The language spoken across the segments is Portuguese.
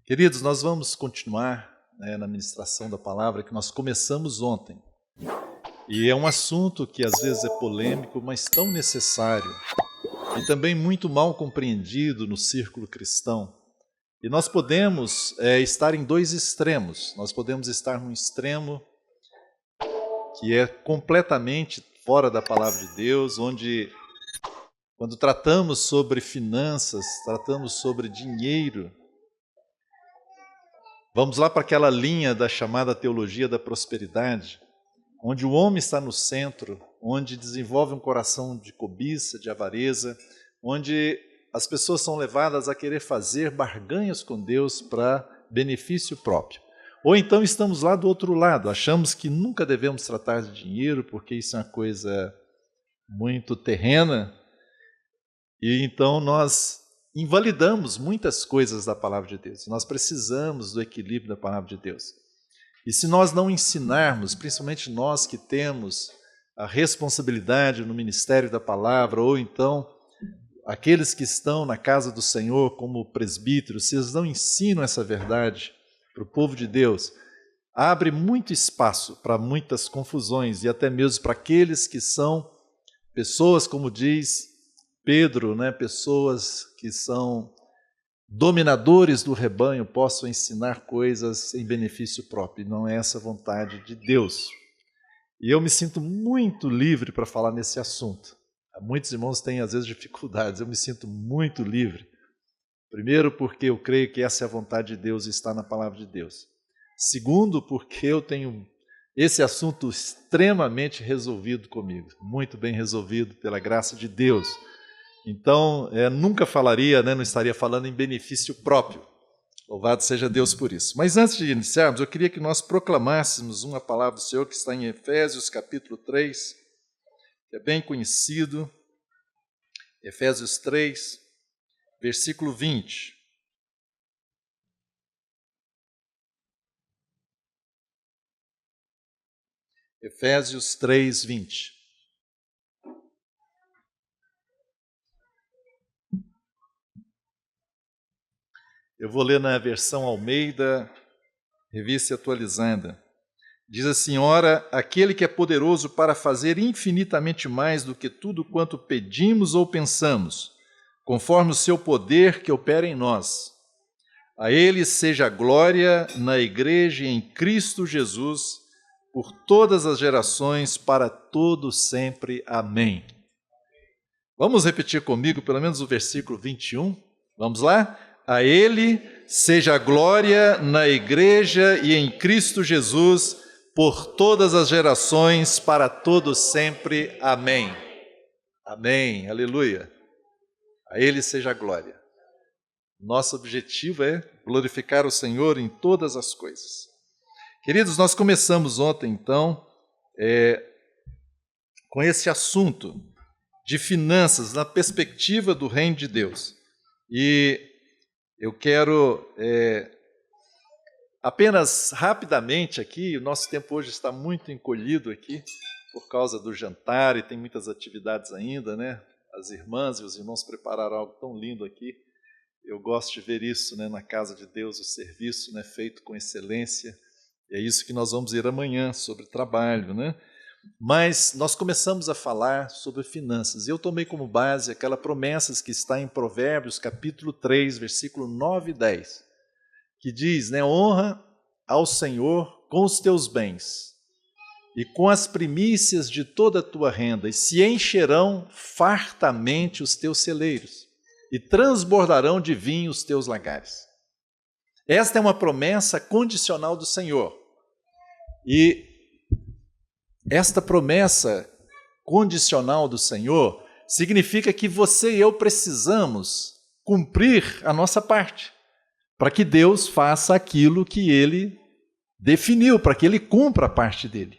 Queridos, nós vamos continuar na ministração da palavra que nós começamos ontem. E é um assunto que às vezes é polêmico, mas tão necessário e também muito mal compreendido no círculo cristão. E nós podemos estar em dois extremos. Nós podemos estar num extremo que é completamente fora da palavra de Deus, onde, quando tratamos sobre finanças, tratamos sobre dinheiro, vamos lá para aquela linha da chamada teologia da prosperidade, onde o homem está no centro, onde desenvolve um coração de cobiça, de avareza, onde as pessoas são levadas a querer fazer barganhas com Deus para benefício próprio. Ou então estamos lá do outro lado, achamos que nunca devemos tratar de dinheiro porque isso é uma coisa muito terrena, e então nós invalidamos muitas coisas da palavra de Deus. Nós precisamos do equilíbrio da palavra de Deus. E se nós não ensinarmos, principalmente nós que temos a responsabilidade no ministério da palavra, ou então aqueles que estão na casa do Senhor como presbíteros, se eles não ensinam essa verdade para o povo de Deus, abre muito espaço para muitas confusões e até mesmo para aqueles que são pessoas, como diz Pedro, pessoas que são dominadores do rebanho, possam ensinar coisas em benefício próprio. E não é essa a vontade de Deus. E eu me sinto muito livre para falar nesse assunto. Muitos irmãos têm às vezes dificuldades, eu me sinto muito livre. Primeiro, porque eu creio que essa é a vontade de Deus e está na palavra de Deus. Segundo, porque eu tenho esse assunto extremamente resolvido comigo, muito bem resolvido pela graça de Deus. Então, nunca falaria, não estaria falando em benefício próprio. Louvado seja Deus por isso. Mas antes de iniciarmos, eu queria que nós proclamássemos uma palavra do Senhor que está em Efésios capítulo 3, que é bem conhecido. Efésios 3, versículo 20. Efésios 3, 20. Eu vou ler na versão Almeida, revista atualizada. Diz assim: ora, aquele que é poderoso para fazer infinitamente mais do que tudo quanto pedimos ou pensamos, conforme o seu poder que opera em nós. A ele seja a glória na igreja e em Cristo Jesus, por todas as gerações, para todo sempre. Amém. Vamos repetir comigo pelo menos o versículo 21? Vamos lá? A ele seja a glória na igreja e em Cristo Jesus, por todas as gerações, para todo sempre. Amém. Amém. Aleluia. A ele seja a glória. Nosso objetivo é glorificar o Senhor em todas as coisas. Queridos, nós começamos ontem, então, com esse assunto de finanças na perspectiva do reino de Deus. E eu quero apenas rapidamente aqui, o nosso tempo hoje está muito encolhido aqui, por causa do jantar e tem muitas atividades ainda, As irmãs e os irmãos prepararam algo tão lindo aqui. Eu gosto de ver isso, na casa de Deus, o serviço, feito com excelência. E é isso que nós vamos ver amanhã, sobre trabalho, Mas nós começamos a falar sobre finanças. E eu tomei como base aquela promessa que está em Provérbios, capítulo 3, versículo 9 e 10, que diz, honra ao Senhor com os teus bens e com as primícias de toda a tua renda, e se encherão fartamente os teus celeiros, e transbordarão de vinho os teus lagares. Esta é uma promessa condicional do Senhor. E esta promessa condicional do Senhor significa que você e eu precisamos cumprir a nossa parte, para que Deus faça aquilo que Ele definiu, para que Ele cumpra a parte dele.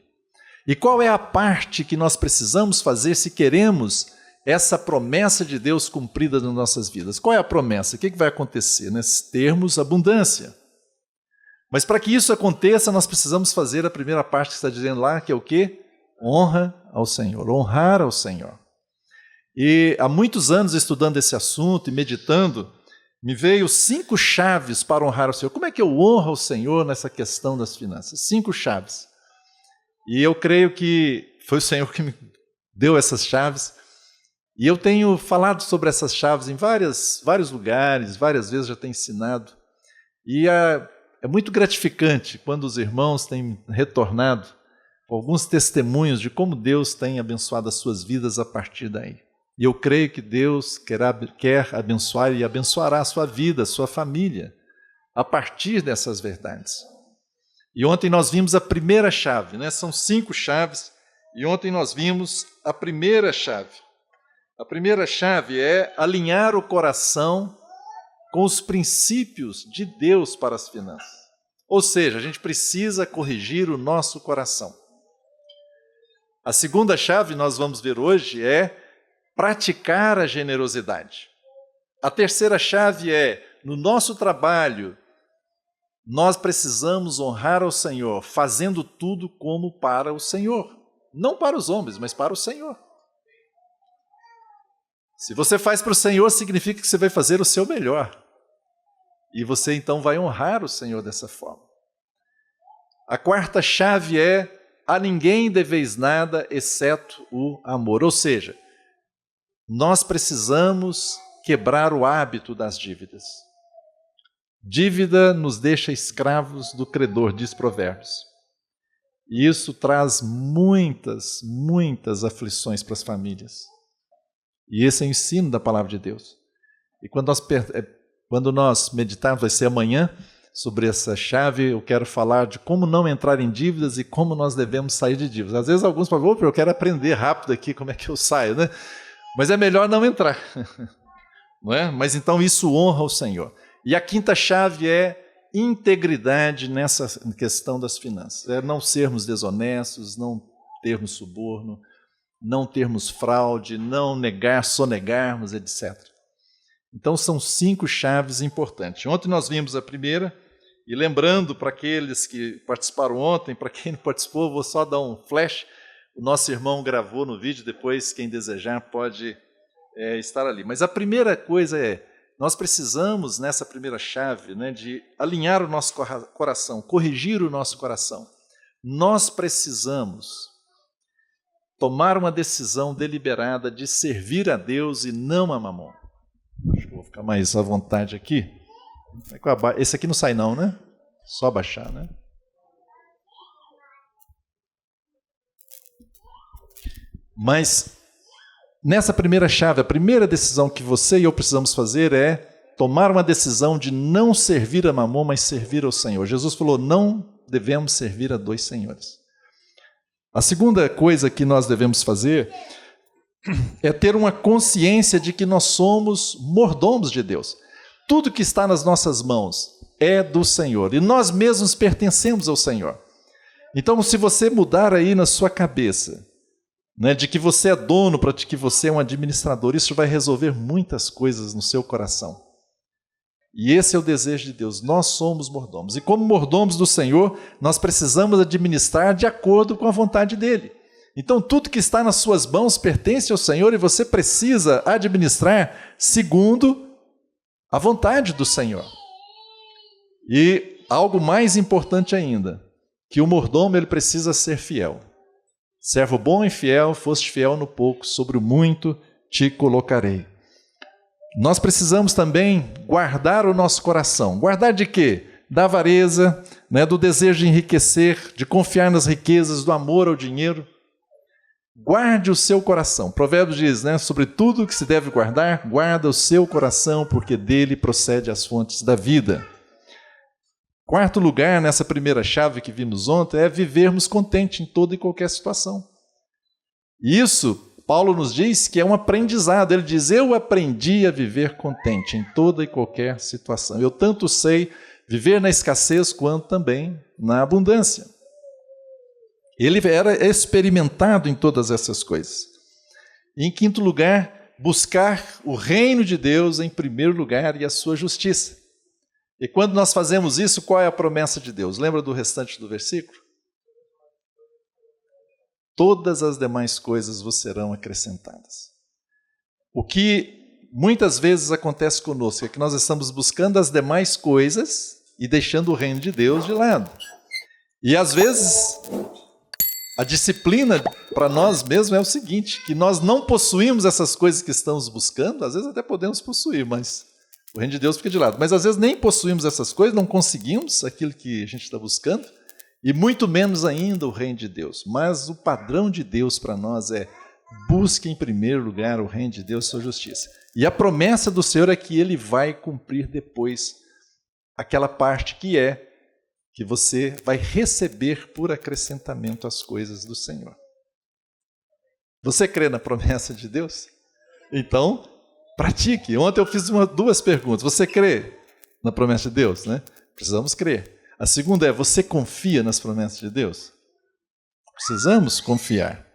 E qual é a parte que nós precisamos fazer se queremos essa promessa de Deus cumprida nas nossas vidas? Qual é a promessa? O que vai acontecer? Termos abundância. Mas para que isso aconteça, nós precisamos fazer a primeira parte que está dizendo lá, que é o quê? Honra ao Senhor, honrar ao Senhor. E há muitos anos estudando esse assunto e meditando, me veio 5 chaves para honrar o Senhor. Como é que eu honro o Senhor nessa questão das finanças? 5 chaves. E eu creio que foi o Senhor que me deu essas chaves. E eu tenho falado sobre essas chaves em vários lugares, várias vezes já tenho ensinado. E é muito gratificante quando os irmãos têm retornado com alguns testemunhos de como Deus tem abençoado as suas vidas a partir daí. E eu creio que Deus quer abençoar e abençoará a sua vida, a sua família, a partir dessas verdades. E ontem nós vimos a primeira chave, né? São 5 chaves, e ontem nós vimos a primeira chave. A primeira chave é alinhar o coração com os princípios de Deus para as finanças. Ou seja, a gente precisa corrigir o nosso coração. A segunda chave, nós vamos ver hoje, é praticar a generosidade. A terceira chave é, no nosso trabalho, nós precisamos honrar ao Senhor, fazendo tudo como para o Senhor. Não para os homens, mas para o Senhor. Se você faz para o Senhor, significa que você vai fazer o seu melhor. E você então vai honrar o Senhor dessa forma. A quarta chave é: a ninguém deveis nada, exceto o amor. Ou seja, nós precisamos quebrar o hábito das dívidas. Dívida nos deixa escravos do credor, diz Provérbios. E isso traz muitas aflições para as famílias. E esse é o ensino da palavra de Deus. E quando nós meditarmos, vai ser amanhã, sobre essa chave, eu quero falar de como não entrar em dívidas e como nós devemos sair de dívidas. Às vezes alguns falam, eu quero aprender rápido aqui como é que eu saio, né? Mas é melhor não entrar. Não é? Mas então isso honra o Senhor. E a quinta chave é integridade nessa questão das finanças. É não sermos desonestos, não termos suborno, não termos fraude, não sonegarmos, etc. Então são 5 chaves importantes. Ontem nós vimos a primeira, e lembrando para aqueles que participaram ontem, para quem não participou, vou só dar um flash. O nosso irmão gravou no vídeo, depois quem desejar pode estar ali. Mas a primeira coisa é, nós precisamos nessa primeira chave, né, de alinhar o nosso coração, corrigir o nosso coração. Nós precisamos tomar uma decisão deliberada de servir a Deus e não a Mamon. Acho que vou ficar mais à vontade aqui. Esse aqui não sai não, né? Só baixar, né? Mas nessa primeira chave, a primeira decisão que você e eu precisamos fazer é tomar uma decisão de não servir a Mamon, mas servir ao Senhor. Jesus falou, não devemos servir a 2 senhores. A segunda coisa que nós devemos fazer é ter uma consciência de que nós somos mordomos de Deus. Tudo que está nas nossas mãos é do Senhor e nós mesmos pertencemos ao Senhor. Então, se você mudar aí na sua cabeça, né, de que você é dono, para que você é um administrador, isso vai resolver muitas coisas no seu coração. E esse é o desejo de Deus, nós somos mordomos. E como mordomos do Senhor, nós precisamos administrar de acordo com a vontade dEle. Então tudo que está nas suas mãos pertence ao Senhor e você precisa administrar segundo a vontade do Senhor. E algo mais importante ainda, que o mordomo ele precisa ser fiel. Servo bom e fiel, foste fiel no pouco, sobre o muito te colocarei. Nós precisamos também guardar o nosso coração. Guardar de quê? Da avareza, né, do desejo de enriquecer, de confiar nas riquezas, do amor ao dinheiro. Guarde o seu coração. Provérbios diz, né, sobre tudo que se deve guardar, guarda o seu coração, porque dele procede as fontes da vida. Quarto lugar, nessa primeira chave que vimos ontem, é vivermos contente em toda e qualquer situação. Isso Paulo nos diz que é um aprendizado. Ele diz, eu aprendi a viver contente em toda e qualquer situação. Eu tanto sei viver na escassez quanto também na abundância. Ele era experimentado em todas essas coisas. E, em quinto lugar, buscar o reino de Deus em primeiro lugar e a sua justiça. E quando nós fazemos isso, qual é a promessa de Deus? Lembra do restante do versículo? Todas as demais coisas vos serão acrescentadas. O que muitas vezes acontece conosco, é que nós estamos buscando as demais coisas e deixando o reino de Deus de lado. E às vezes a disciplina para nós mesmos é o seguinte, que nós não possuímos essas coisas que estamos buscando, às vezes até podemos possuir, mas o reino de Deus fica de lado. Mas às vezes nem possuímos essas coisas, não conseguimos aquilo que a gente está buscando, e muito menos ainda o reino de Deus. Mas o padrão de Deus para nós é: busque em primeiro lugar o reino de Deus e sua justiça. E a promessa do Senhor é que Ele vai cumprir depois aquela parte que você vai receber por acrescentamento as coisas do Senhor. Você crê na promessa de Deus? Então, pratique. Ontem eu fiz duas perguntas. Você crê na promessa de Deus, né? Precisamos crer. A segunda é: você confia nas promessas de Deus? Precisamos confiar.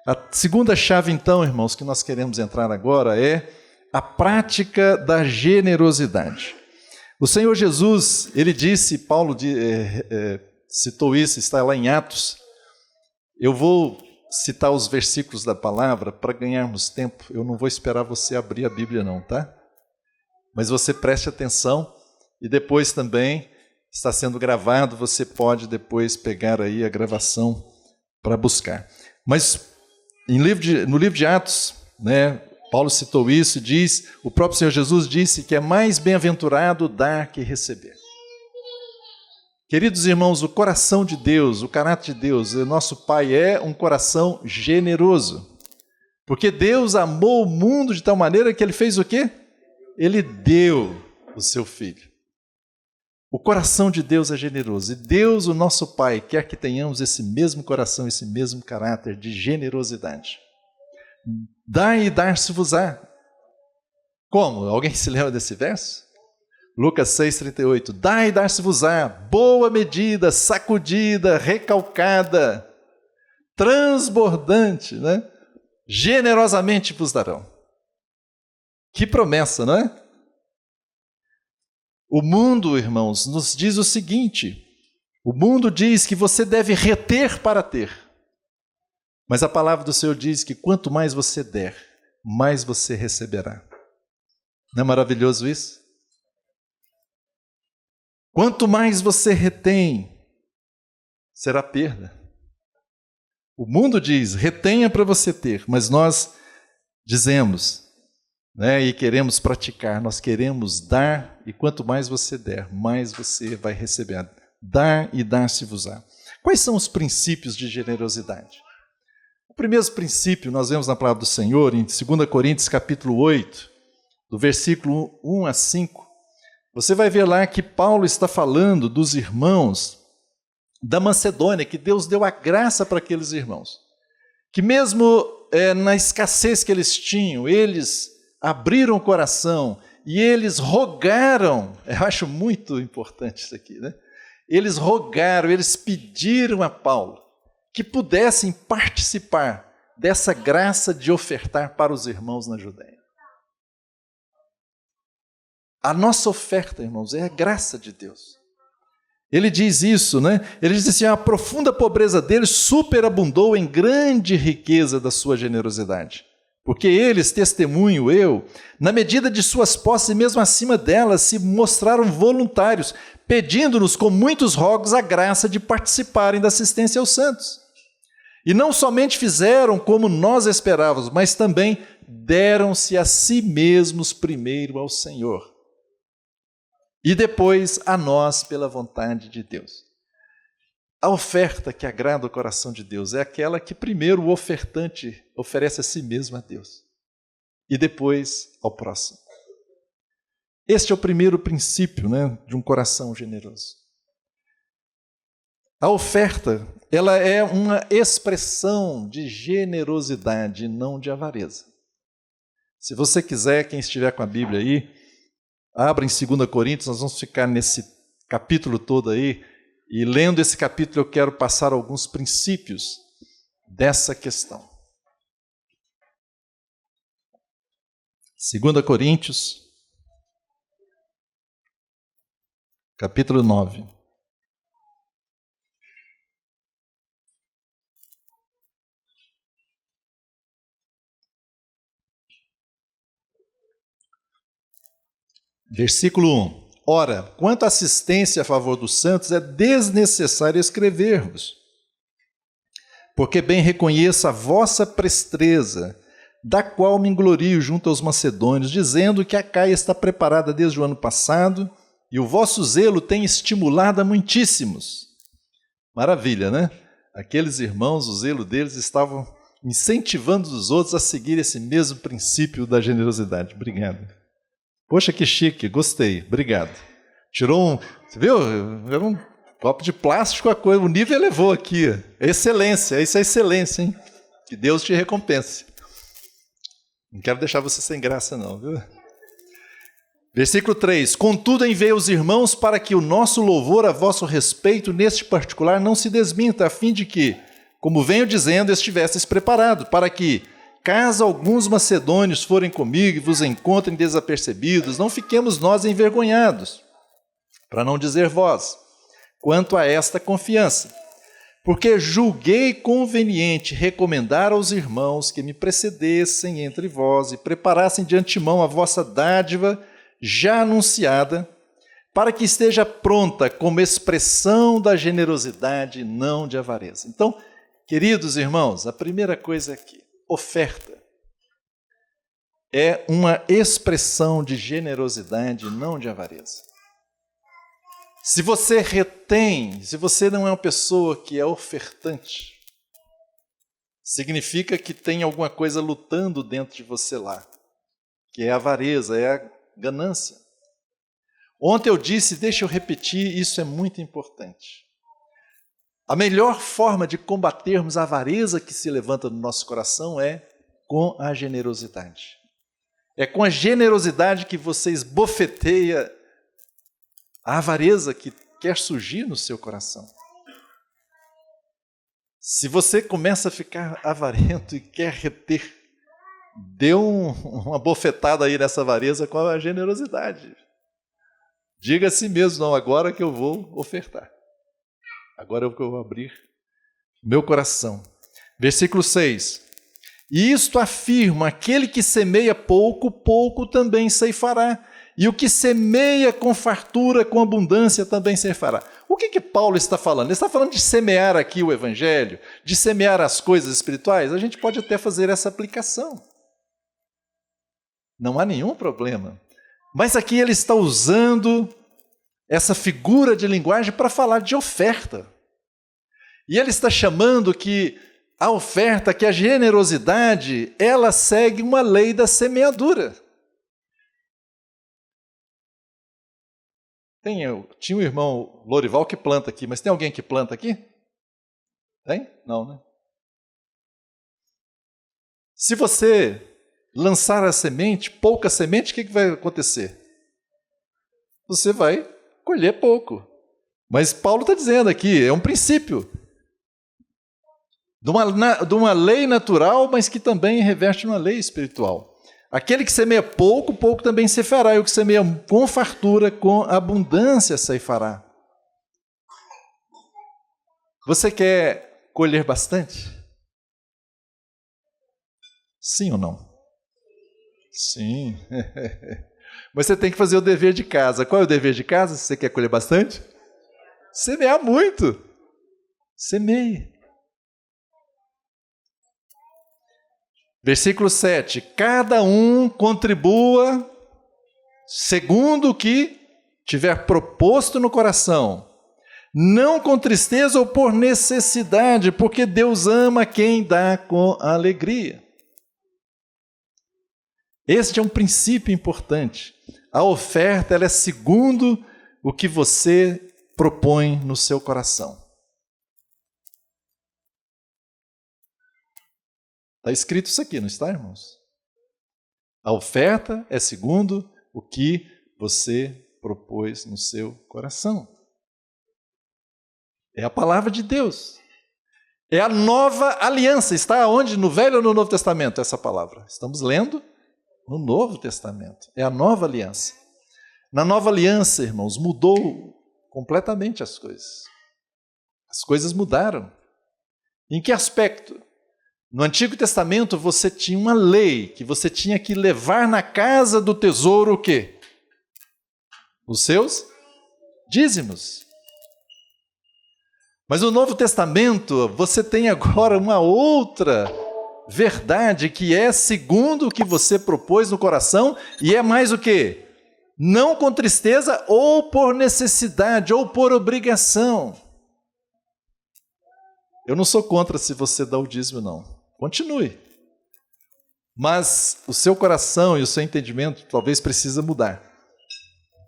A segunda chave, então, irmãos, que nós queremos entrar agora é a prática da generosidade. O Senhor Jesus, ele disse, Paulo citou isso, está lá em Atos. Eu vou citar os versículos da palavra para ganharmos tempo. Eu não vou esperar você abrir a Bíblia não, tá? Mas você preste atenção e depois também está sendo gravado, você pode depois pegar aí a gravação para buscar. Mas no livro de Atos, né, Paulo citou isso e diz, o próprio Senhor Jesus disse que é mais bem-aventurado dar que receber. Queridos irmãos, o coração de Deus, o caráter de Deus, o nosso Pai é um coração generoso. Porque Deus amou o mundo de tal maneira que Ele fez o quê? Ele deu o seu Filho. O coração de Deus é generoso. E Deus, o nosso Pai, quer que tenhamos esse mesmo coração, esse mesmo caráter de generosidade. Dai e dar-se-vos-á. Como? Alguém se lembra desse verso? Lucas 6,38. Dai e dar-se-vos-á, boa medida, sacudida, recalcada, transbordante, né? Generosamente vos darão. Que promessa, não é? O mundo, irmãos, nos diz o seguinte: o mundo diz que você deve reter para ter. Mas a palavra do Senhor diz que quanto mais você der, mais você receberá. Não é maravilhoso isso? Quanto mais você retém, será perda. O mundo diz, retenha para você ter, mas nós dizemos, né, e queremos praticar, nós queremos dar, e quanto mais você der, mais você vai receber. Dar e dar-se-vos-á. Quais são os princípios de generosidade? O primeiro princípio, nós vemos na palavra do Senhor, em 2 Coríntios capítulo 8, do versículo 1 a 5, você vai ver lá que Paulo está falando dos irmãos da Macedônia, que Deus deu a graça para aqueles irmãos, que mesmo na escassez que eles tinham, eles abriram o coração e eles rogaram, eu acho muito importante isso aqui, né? Eles rogaram, eles pediram a Paulo que pudessem participar dessa graça de ofertar para os irmãos na Judeia. A nossa oferta, irmãos, é a graça de Deus. Ele diz isso, né? Ele diz assim: a profunda pobreza deles superabundou em grande riqueza da sua generosidade. Porque eles, testemunho eu, na medida de suas posses e mesmo acima delas, se mostraram voluntários, pedindo-nos com muitos rogos a graça de participarem da assistência aos santos. E não somente fizeram como nós esperávamos, mas também deram-se a si mesmos primeiro ao Senhor. E depois a nós pela vontade de Deus. A oferta que agrada o coração de Deus é aquela que primeiro o ofertante oferece a si mesmo a Deus. E depois ao próximo. Este é o primeiro princípio, né, de um coração generoso. A oferta, ela é uma expressão de generosidade, não de avareza. Se você quiser, quem estiver com a Bíblia aí, abra em 2 Coríntios, nós vamos ficar nesse capítulo todo aí, e lendo esse capítulo eu quero passar alguns princípios dessa questão. 2 Coríntios, capítulo 9. Versículo 1. Ora, quanto à assistência a favor dos santos, é desnecessário escrever-vos, porque bem reconheço a vossa presteza, da qual me glorio junto aos macedônios, dizendo que a Caia está preparada desde o ano passado, e o vosso zelo tem estimulado a muitíssimos. Maravilha, né? Aqueles irmãos, o zelo deles estavam incentivando os outros a seguir esse mesmo princípio da generosidade. Obrigado. Poxa, que chique, gostei, obrigado. Tirou um, você viu? Era um copo de plástico, o nível elevou aqui. Excelência, isso é excelência, hein? Que Deus te recompense. Não quero deixar você sem graça não, viu? Versículo 3. Contudo, enviei os irmãos para que o nosso louvor a vosso respeito neste particular não se desminta, a fim de que, como venho dizendo, estivesseis preparado, para que, caso alguns macedônios forem comigo e vos encontrem desapercebidos, não fiquemos nós envergonhados, para não dizer vós, quanto a esta confiança. Porque julguei conveniente recomendar aos irmãos que me precedessem entre vós e preparassem de antemão a vossa dádiva já anunciada, para que esteja pronta como expressão da generosidade e não de avareza. Então, queridos irmãos, a primeira coisa aqui, oferta é uma expressão de generosidade, não de avareza. Se você retém, se você não é uma pessoa que é ofertante, significa que tem alguma coisa lutando dentro de você lá, que é a avareza, é a ganância. Ontem eu disse, deixa eu repetir, isso é muito importante. A melhor forma de combatermos a avareza que se levanta no nosso coração é com a generosidade. É com a generosidade que você esbofeteia a avareza que quer surgir no seu coração. Se você começa a ficar avarento e quer reter, dê uma bofetada aí nessa avareza com a generosidade. Diga a si mesmo, não, agora que eu vou ofertar. Agora que eu vou abrir meu coração. Versículo 6. E isto afirma, aquele que semeia pouco, pouco também ceifará. E o que semeia com fartura, com abundância, também ceifará. O que Paulo está falando? Ele está falando de semear aqui o evangelho, de semear as coisas espirituais? A gente pode até fazer essa aplicação. Não há nenhum problema. Mas aqui ele está usando essa figura de linguagem para falar de oferta. E ele está chamando que a oferta, que a generosidade, ela segue uma lei da semeadura. Tinha um irmão Lorival que planta aqui, mas tem alguém que planta aqui? Tem? Não, né? Se você lançar a semente, pouca semente, o que vai acontecer? Você vai colher pouco. Mas Paulo está dizendo aqui, é um princípio de uma lei natural, mas que também reveste uma lei espiritual. Aquele que semeia pouco, pouco também ceifará, e o que semeia com fartura, com abundância ceifará. Você quer colher bastante? Sim ou não? Sim. Mas você tem que fazer o dever de casa. Qual é o dever de casa, se você quer colher bastante? Semear muito. Semeie. Versículo 7. Cada um contribua segundo o que tiver proposto no coração, não com tristeza ou por necessidade, porque Deus ama quem dá com alegria. Este é um princípio importante. A oferta ela é segundo o que você propõe no seu coração. Está escrito isso aqui, não está, irmãos? A oferta é segundo o que você propôs no seu coração. É a palavra de Deus. É a nova aliança. Está onde? No Velho ou no Novo Testamento, essa palavra? Estamos lendo no Novo Testamento. É a nova aliança. Na nova aliança, irmãos, mudou completamente as coisas. As coisas mudaram. Em que aspecto? No Antigo Testamento você tinha uma lei que você tinha que levar na casa do tesouro o quê? os seus dízimos. Mas no Novo Testamento, você tem agora uma outra verdade que é segundo o que você propôs no coração e é mais o quê? Não com tristeza ou por necessidade ou por obrigação. Eu não sou contra se você dá o dízimo, não. Continue. Mas o seu coração e o seu entendimento talvez precisa mudar.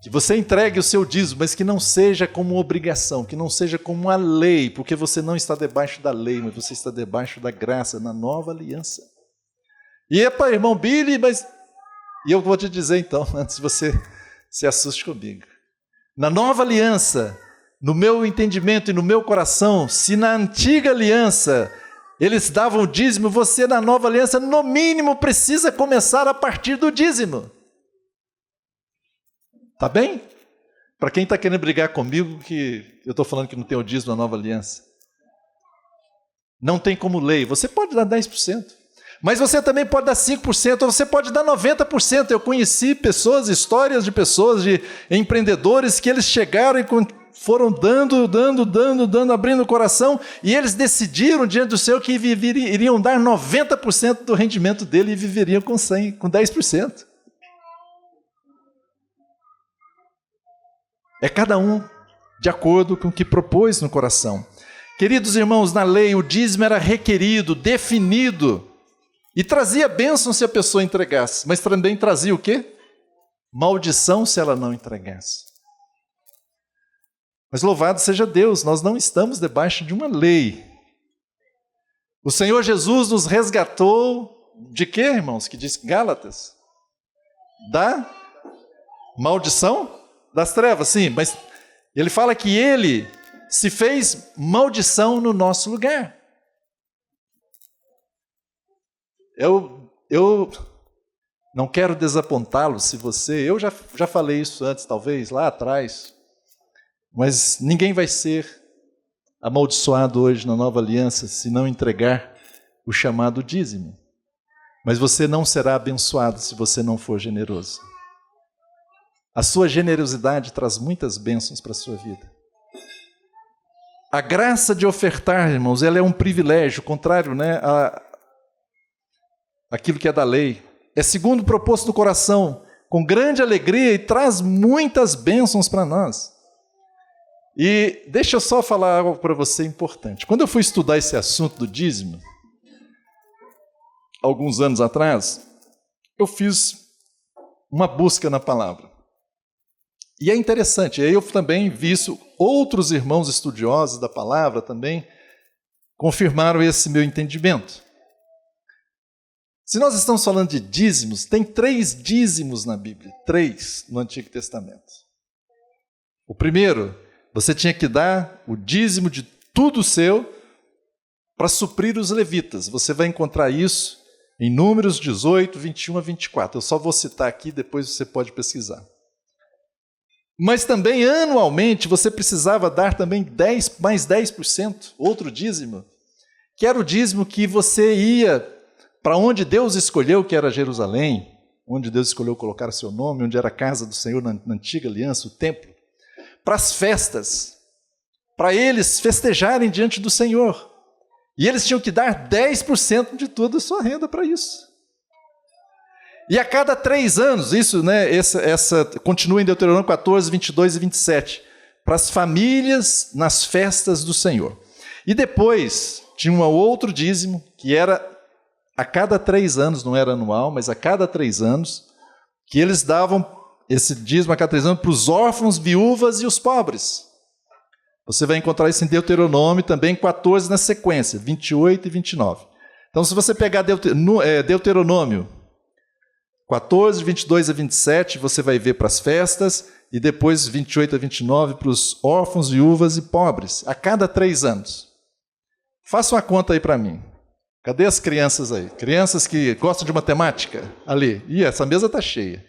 Que você entregue o seu dízimo, mas que não seja como obrigação, que não seja como uma lei, porque você não está debaixo da lei, mas você está debaixo da graça, na nova aliança. E epa, irmão Billy, mas... E eu vou te dizer então, antes de você se assuste comigo. Na nova aliança, no meu entendimento e no meu coração, se na antiga aliança eles davam o dízimo, você na nova aliança, no mínimo, precisa começar a partir do dízimo. Tá bem? Para quem está querendo brigar comigo, que eu estou falando que não tem o dízimo na nova aliança. Não tem como lei. Você pode dar 10%. Mas você também pode dar 5%, ou você pode dar 90%. Eu conheci pessoas, histórias de pessoas, de empreendedores, que eles chegaram e foram dando, abrindo o coração, e eles decidiram diante do Senhor que iriam dar 90% do rendimento dele e viveriam com 10%. É cada um de acordo com o que propôs no coração. Queridos irmãos, na lei o dízimo era requerido, definido, e trazia bênção se a pessoa entregasse, mas também trazia o quê? Maldição se ela não entregasse. Mas louvado seja Deus, nós não estamos debaixo de uma lei. O Senhor Jesus nos resgatou de quê, irmãos? Que diz Gálatas? Da maldição das trevas, sim, mas ele fala que ele se fez maldição no nosso lugar. Eu não quero desapontá-lo se você... Eu já falei isso antes, talvez, lá atrás, mas ninguém vai ser amaldiçoado hoje na nova aliança se não entregar o chamado dízimo. Mas você não será abençoado se você não for generoso. A sua generosidade traz muitas bênçãos para a sua vida. A graça de ofertar, irmãos, ela é um privilégio, contrário, né, àquilo que é da lei. É segundo o propósito do coração, com grande alegria e traz muitas bênçãos para nós. E deixa eu só falar algo para você importante. Quando eu fui estudar esse assunto do dízimo, alguns anos atrás, eu fiz uma busca na palavra. E é interessante, aí eu também vi isso, outros irmãos estudiosos da palavra também confirmaram esse meu entendimento. Se nós estamos falando de dízimos, tem 3 dízimos na Bíblia, 3 no Antigo Testamento. O primeiro, você tinha que dar o dízimo de tudo seu para suprir os levitas. Você vai encontrar isso em Números 18, 21 a 24. Eu só vou citar aqui, depois você pode pesquisar. Mas também, anualmente, você precisava dar também mais 10%, outro dízimo, que era o dízimo que você ia para onde Deus escolheu, que era Jerusalém, onde Deus escolheu colocar o seu nome, onde era a casa do Senhor na antiga aliança, o templo, para as festas, para eles festejarem diante do Senhor. E eles tinham que dar 10% de toda a sua renda para isso. E a cada 3 anos, isso, né, essa continua em Deuteronômio 14, 22 e 27, para as famílias nas festas do Senhor. E depois tinha um outro dízimo, que era a cada 3 anos, não era anual, mas a cada 3 anos, que eles davam esse dízimo a cada 3 anos para os órfãos, viúvas e os pobres. Você vai encontrar isso em Deuteronômio também, 14 na sequência, 28 e 29. Então, se você pegar Deuteronômio 14, 22 a 27, você vai ver para as festas, e depois 28 a 29 para os órfãos, viúvas e pobres, a cada 3 anos. Faça uma conta aí para mim. Cadê as crianças aí? Crianças que gostam de matemática? Ali. Ih, essa mesa está cheia.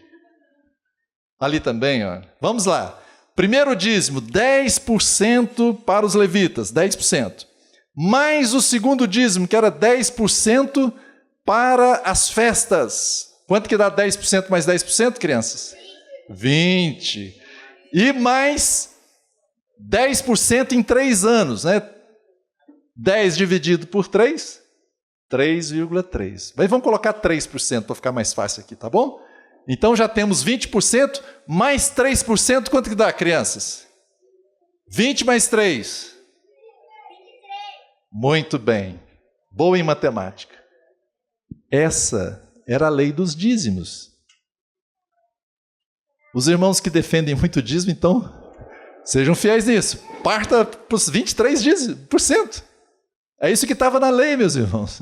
Ali também, ó. Vamos lá. Primeiro dízimo, 10% para os levitas, 10%. Mais o segundo dízimo, que era 10% para as festas. Quanto que dá 10% mais 10%, crianças? 20%. E mais 10% em 3 anos, né? 10 dividido por 3, 3,3. Mas vamos colocar 3% para ficar mais fácil aqui, tá bom? Então já temos 20%, mais 3%, quanto que dá, crianças? 20 mais 3. Muito bem. Boa em matemática. Essa era a lei dos dízimos. Os irmãos que defendem muito dízimo, então, sejam fiéis nisso. Parta para os 23%. É isso que estava na lei, meus irmãos.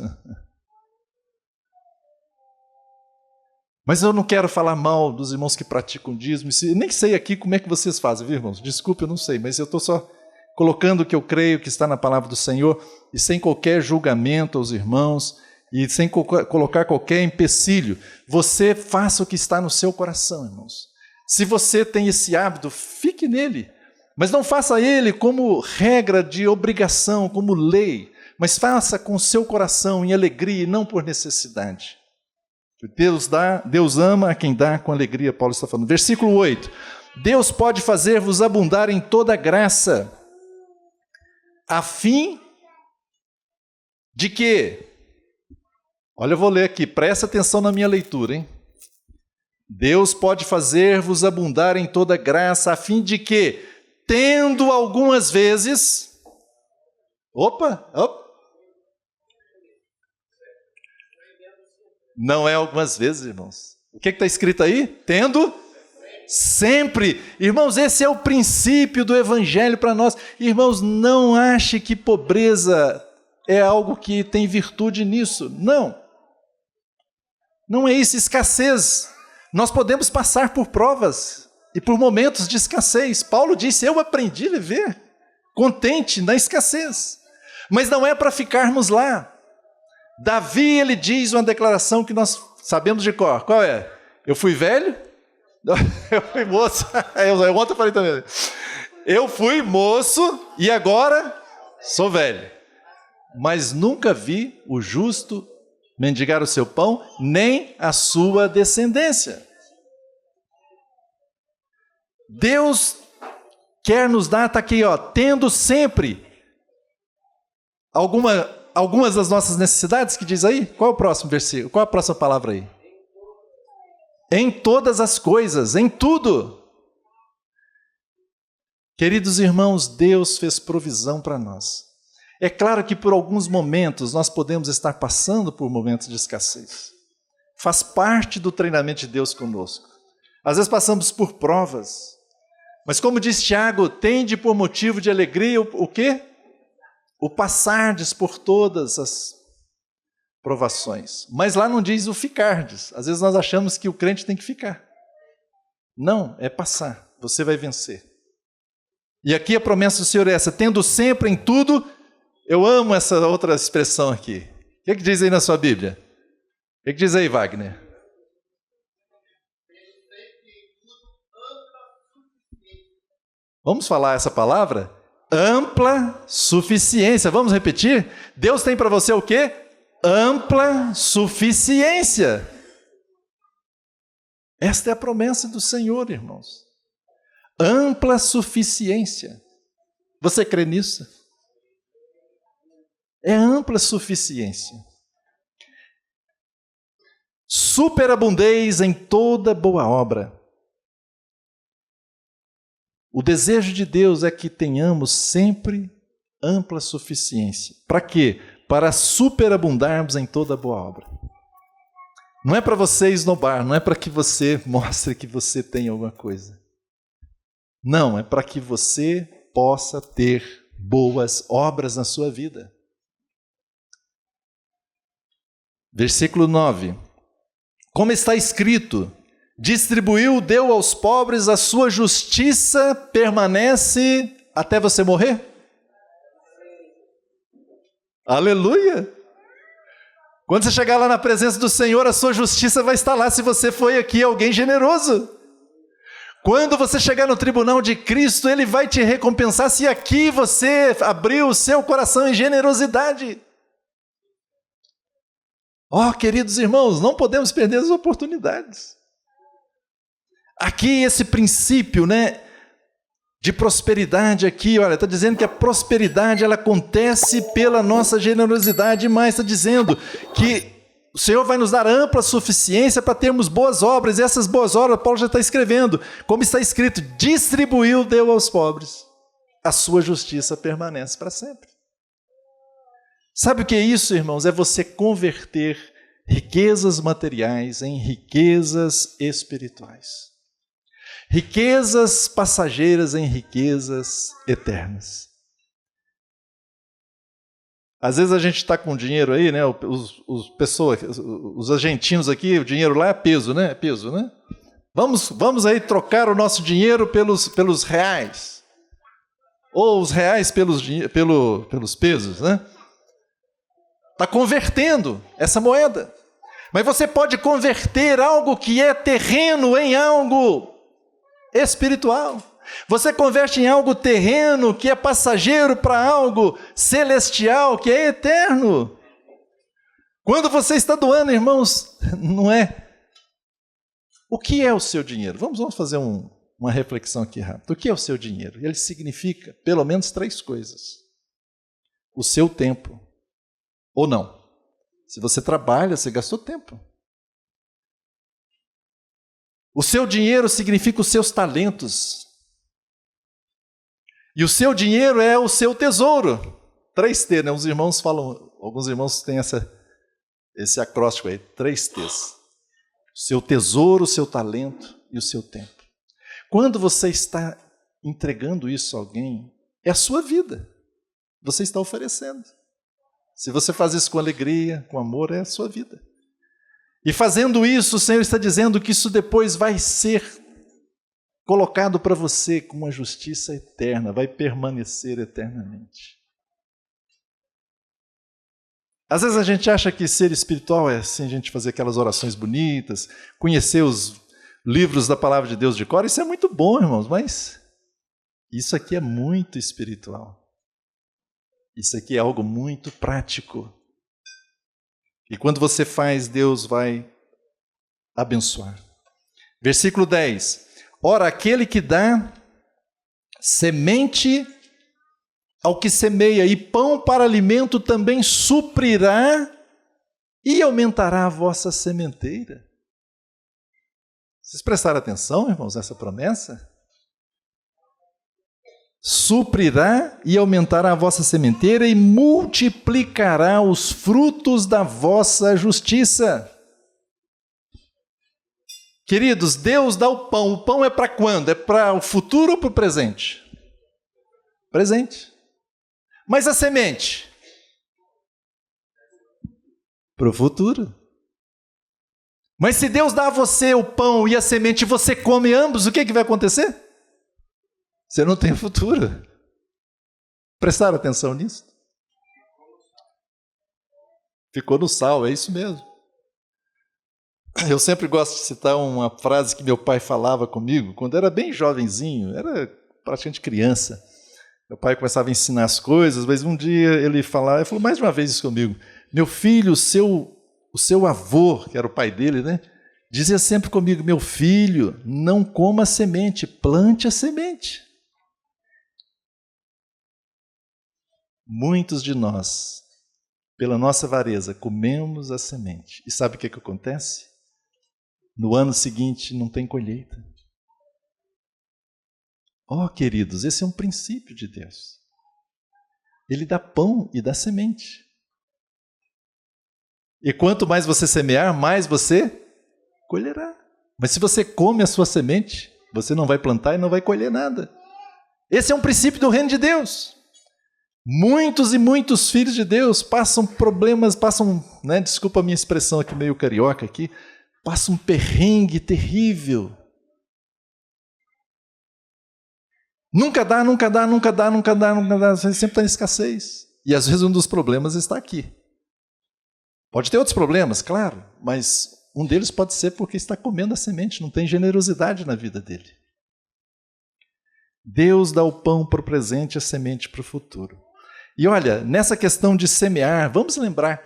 Mas eu não quero falar mal dos irmãos que praticam dízimo. Nem sei aqui como é que vocês fazem, viu, irmãos? Desculpe, eu não sei, mas eu estou só colocando o que eu creio que está na palavra do Senhor e sem qualquer julgamento aos irmãos e sem colocar qualquer empecilho. Você faça o que está no seu coração, irmãos. Se você tem esse hábito, fique nele. Mas não faça ele como regra de obrigação, como lei, mas faça com o seu coração em alegria e não por necessidade. Deus dá, Deus ama a quem dá com alegria, Paulo está falando. Versículo 8. Deus pode fazer-vos abundar em toda graça, a fim de que... Olha, eu vou ler aqui, presta atenção na minha leitura, hein? Deus pode fazer-vos abundar em toda graça, a fim de que, tendo algumas vezes... Opa! Não é algumas vezes, irmãos. O que está escrito aí? Tendo sempre. Irmãos, esse é o princípio do evangelho para nós. Irmãos, não ache que pobreza é algo que tem virtude nisso. Não. Não é isso, escassez. Nós podemos passar por provas e por momentos de escassez. Paulo disse, eu aprendi a viver contente na escassez. Mas não é para ficarmos lá. Davi, ele diz uma declaração que nós sabemos de cor. Qual é? Eu fui velho? Eu fui moço. Eu ontem falei também. Eu fui moço e agora sou velho. Mas nunca vi o justo mendigar o seu pão, nem a sua descendência. Deus quer nos dar, está aqui, ó, tendo sempre algumas das nossas necessidades, que diz aí? Qual é o próximo versículo? Qual é a próxima palavra aí? Em todas as coisas, em tudo. Queridos irmãos, Deus fez provisão para nós. É claro que por alguns momentos nós podemos estar passando por momentos de escassez. Faz parte do treinamento de Deus conosco. Às vezes passamos por provas. Mas como diz Tiago, tende por motivo de alegria o quê? O passardes por todas as provações. Mas lá não diz o ficardes. Às vezes nós achamos que o crente tem que ficar. Não, é passar. Você vai vencer. E aqui a promessa do Senhor é essa, tendo sempre em tudo. Eu amo essa outra expressão aqui. O que diz aí na sua Bíblia? O que diz aí, Wagner? Vamos falar essa palavra? Ampla suficiência. Vamos repetir? Deus tem para você o quê? Ampla suficiência. Esta é a promessa do Senhor, irmãos. Ampla suficiência. Você crê nisso? É ampla suficiência. Superabundez em toda boa obra. O desejo de Deus é que tenhamos sempre ampla suficiência. Para quê? Para superabundarmos em toda boa obra. Não é para você esnobar, não é para que você mostre que você tem alguma coisa. Não, é para que você possa ter boas obras na sua vida. Versículo 9. Como está escrito, distribuiu, deu aos pobres, a sua justiça permanece até você morrer? Aleluia! Quando você chegar lá na presença do Senhor, a sua justiça vai estar lá, se você foi aqui alguém generoso. Quando você chegar no tribunal de Cristo, Ele vai te recompensar se aqui você abriu o seu coração em generosidade. Oh, queridos irmãos, não podemos perder as oportunidades. Aqui esse princípio, né? de prosperidade aqui, olha, está dizendo que a prosperidade ela acontece pela nossa generosidade, mas está dizendo que o Senhor vai nos dar ampla suficiência para termos boas obras, e essas boas obras, Paulo já está escrevendo, como está escrito, distribuiu, deu aos pobres, a sua justiça permanece para sempre. Sabe o que é isso, irmãos? É você converter riquezas materiais em riquezas espirituais. Riquezas passageiras em riquezas eternas. Às vezes a gente está com dinheiro aí, né? Os argentinos aqui, o dinheiro lá é peso, né? É peso, né? Vamos aí trocar o nosso dinheiro pelos reais. Ou os reais pelos pesos, né? Está convertendo essa moeda. Mas você pode converter algo que é terreno em algo espiritual. Você converte em algo terreno que é passageiro para algo celestial que é eterno. Quando você está doando, irmãos, não é? O que é o seu dinheiro? Vamos fazer uma reflexão aqui rápida. O que é o seu dinheiro? Ele significa pelo menos 3 coisas. O seu tempo. Ou não. Se você trabalha, você gastou tempo. O seu dinheiro significa os seus talentos. E o seu dinheiro é o seu tesouro. 3T, né? Os irmãos falam, alguns irmãos têm esse acróstico aí, 3Ts. O seu tesouro, o seu talento e o seu tempo. Quando você está entregando isso a alguém, é a sua vida. Você está oferecendo. Se você faz isso com alegria, com amor, é a sua vida. E fazendo isso, o Senhor está dizendo que isso depois vai ser colocado para você com uma justiça eterna, vai permanecer eternamente. Às vezes a gente acha que ser espiritual é assim, a gente fazer aquelas orações bonitas, conhecer os livros da palavra de Deus de cor, isso é muito bom, irmãos, mas isso aqui é muito espiritual. Isso aqui é algo muito prático. E quando você faz, Deus vai abençoar. Versículo 10. Ora, aquele que dá semente ao que semeia e pão para alimento também suprirá e aumentará a vossa sementeira. Vocês prestaram atenção, irmãos, nessa promessa? Suprirá e aumentará a vossa sementeira e multiplicará os frutos da vossa justiça. Queridos, Deus dá o pão. O pão é para quando? É para o futuro ou para o presente? Presente. Mas a semente? Para o futuro. Mas se Deus dá a você o pão e a semente e você come ambos, o que vai acontecer? Você não tem futuro. Prestaram atenção nisso? Ficou no sal, é isso mesmo. Eu sempre gosto de citar uma frase que meu pai falava comigo, quando era bem jovenzinho, era praticamente criança. Meu pai começava a ensinar as coisas, mas um dia ele falou mais de uma vez isso comigo. Meu filho, o seu avô, que era o pai dele, né, dizia sempre comigo, meu filho, não coma a semente, plante a semente. Muitos de nós, pela nossa avareza, comemos a semente. E sabe o que acontece? No ano seguinte não tem colheita. Oh, queridos, esse é um princípio de Deus. Ele dá pão e dá semente. E quanto mais você semear, mais você colherá. Mas se você come a sua semente, você não vai plantar e não vai colher nada. Esse é um princípio do reino de Deus. Muitos e muitos filhos de Deus passam problemas, desculpa a minha expressão aqui meio carioca aqui, passam um perrengue terrível. Nunca dá, você sempre está em escassez. E às vezes um dos problemas está aqui. Pode ter outros problemas, claro, mas um deles pode ser porque está comendo a semente, não tem generosidade na vida dele. Deus dá o pão para o presente e a semente para o futuro. E olha, nessa questão de semear, vamos lembrar,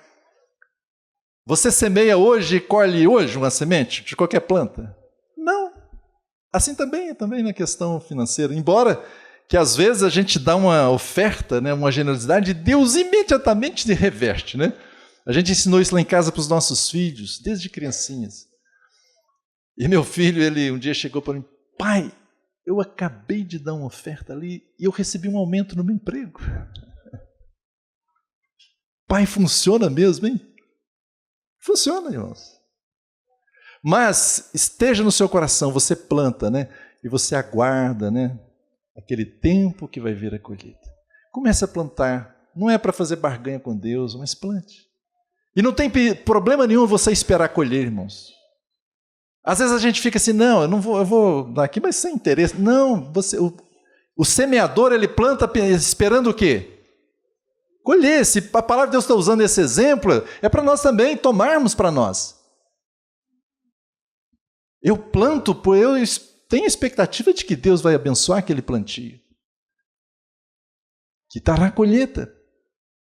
você semeia hoje e colhe hoje uma semente de qualquer planta? Não. Assim também na questão financeira. Embora que às vezes a gente dá uma oferta, né, uma generosidade, e Deus imediatamente reverte, né? A gente ensinou isso lá em casa para os nossos filhos, desde criancinhas. E meu filho, ele um dia chegou para mim: pai, eu acabei de dar uma oferta ali e eu recebi um aumento no meu emprego. Pai, funciona mesmo, hein? Funciona, irmãos. Mas esteja no seu coração, você planta, né? E você aguarda, né? Aquele tempo que vai vir a colheita. Comece a plantar. Não é para fazer barganha com Deus, mas plante. E não tem problema nenhum você esperar colher, irmãos. Às vezes a gente fica assim: não, eu vou dar aqui, mas sem interesse. Não, o semeador, ele planta esperando o quê? Colher. Se a palavra de Deus está usando esse exemplo, é para nós também tomarmos para nós. Eu planto, eu tenho expectativa de que Deus vai abençoar aquele plantio. Que dará a colheita.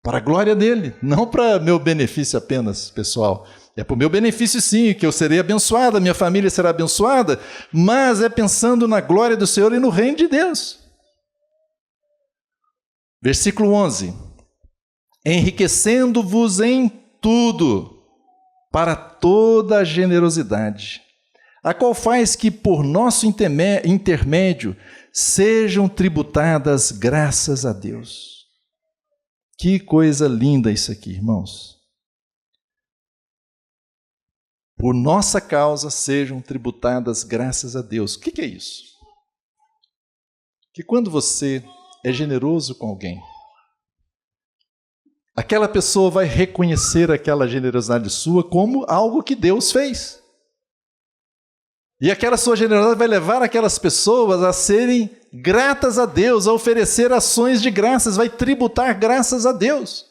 Para a glória dele. Não para meu benefício apenas, pessoal. É para o meu benefício sim, que eu serei abençoada, minha família será abençoada, mas é pensando na glória do Senhor e no reino de Deus. Versículo 11. Enriquecendo-vos em tudo, para toda a generosidade, a qual faz que por nosso intermédio sejam tributadas graças a Deus. Que coisa linda isso aqui, irmãos. Por nossa causa sejam tributadas graças a Deus. O que é isso? Que quando você é generoso com alguém, aquela pessoa vai reconhecer aquela generosidade sua como algo que Deus fez. E aquela sua generosidade vai levar aquelas pessoas a serem gratas a Deus, a oferecer ações de graças, vai tributar graças a Deus.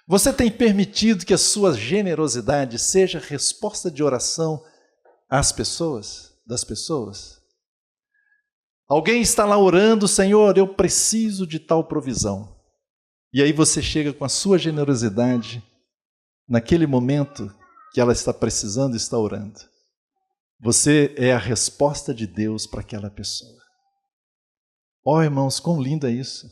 Você tem permitido que a sua generosidade seja resposta de oração às pessoas, das pessoas? Alguém está lá orando: Senhor, eu preciso de tal provisão. E aí você chega com a sua generosidade naquele momento que ela está precisando e está orando. Você é a resposta de Deus para aquela pessoa. Ó, irmãos, quão lindo é isso.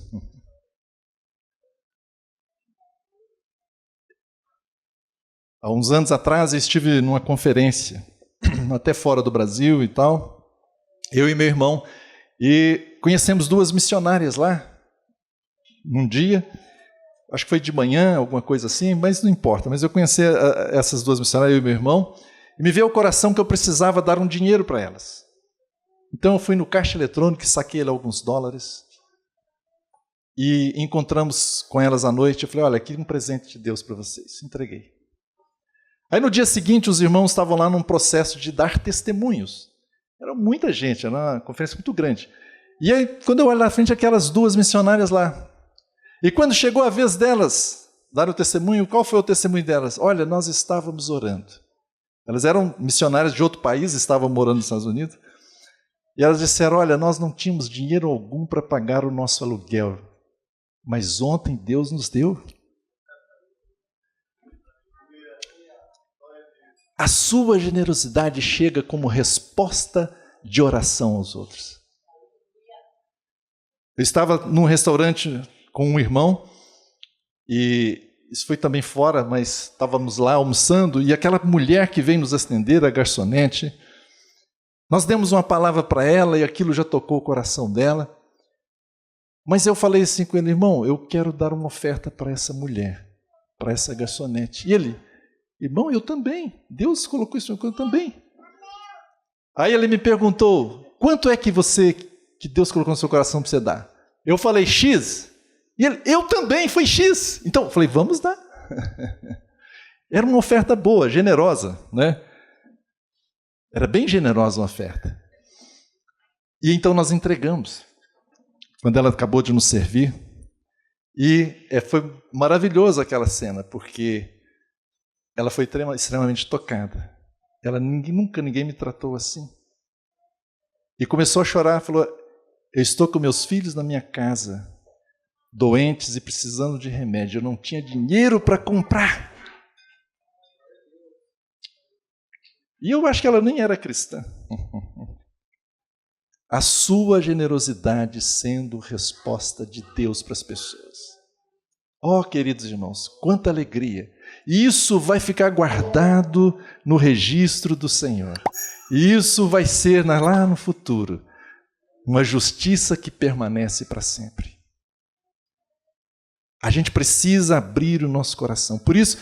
Há uns anos atrás eu estive numa conferência, até fora do Brasil e tal, eu e meu irmão, e conhecemos duas missionárias lá, num dia, acho que foi de manhã, alguma coisa assim, mas não importa, mas eu conheci essas duas missionárias, eu e meu irmão, e me veio ao coração que eu precisava dar um dinheiro para elas. Então eu fui no caixa eletrônico e saquei alguns dólares, e encontramos com elas à noite. Eu falei: olha, aqui um presente de Deus para vocês. Entreguei. Aí no dia seguinte os irmãos estavam lá num processo de dar testemunhos. Era muita gente, era uma conferência muito grande. E aí quando eu olho na frente, aquelas duas missionárias lá. E quando chegou a vez delas dar o testemunho, qual foi o testemunho delas? Olha, nós estávamos orando. Elas eram missionárias de outro país, estavam morando nos Estados Unidos. E elas disseram: olha, nós não tínhamos dinheiro algum para pagar o nosso aluguel, mas ontem Deus nos deu. A sua generosidade chega como resposta de oração aos outros. Eu estava num restaurante com um irmão, e isso foi também fora, mas estávamos lá almoçando, e aquela mulher que veio nos atender, a garçonete, nós demos uma palavra para ela e aquilo já tocou o coração dela. Mas eu falei assim com ele: irmão, eu quero dar uma oferta para essa mulher, para essa garçonete. E ele: irmão, eu também. Deus colocou isso em mim, eu também. Aí ele me perguntou: quanto é que Deus colocou no seu coração para você dar? Eu falei: X. E ele: eu também, foi X. Então eu falei: vamos dar. Era uma oferta boa, generosa, né? Era bem generosa uma oferta. E então nós entregamos, quando ela acabou de nos servir. E foi maravilhosa aquela cena, porque ela foi extremamente tocada. Nunca ninguém me tratou assim. E começou a chorar, falou: eu estou com meus filhos na minha casa, doentes e precisando de remédio. Eu não tinha dinheiro para comprar. E eu acho que ela nem era cristã. a sua generosidade sendo resposta de Deus para as pessoas. Oh, queridos irmãos, quanta alegria! Isso vai ficar guardado no registro do Senhor. E isso vai ser lá no futuro uma justiça que permanece para sempre. A gente precisa abrir o nosso coração. Por isso,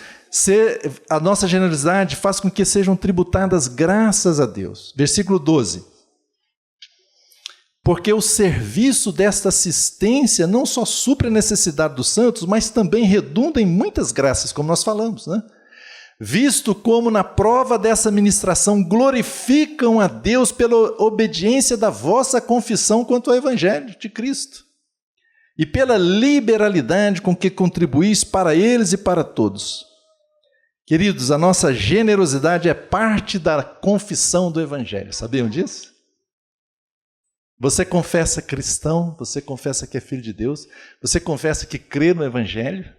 a nossa generosidade faz com que sejam tributadas graças a Deus. Versículo 12. Porque o serviço desta assistência não só supre a necessidade dos santos, mas também redunda em muitas graças, como nós falamos, né? Visto como na prova dessa ministração glorificam a Deus pela obediência da vossa confissão quanto ao Evangelho de Cristo, e pela liberalidade com que contribuís para eles e para todos. Queridos, a nossa generosidade é parte da confissão do Evangelho. Sabiam disso? Você confessa cristão, você confessa que é filho de Deus, você confessa que crê no Evangelho.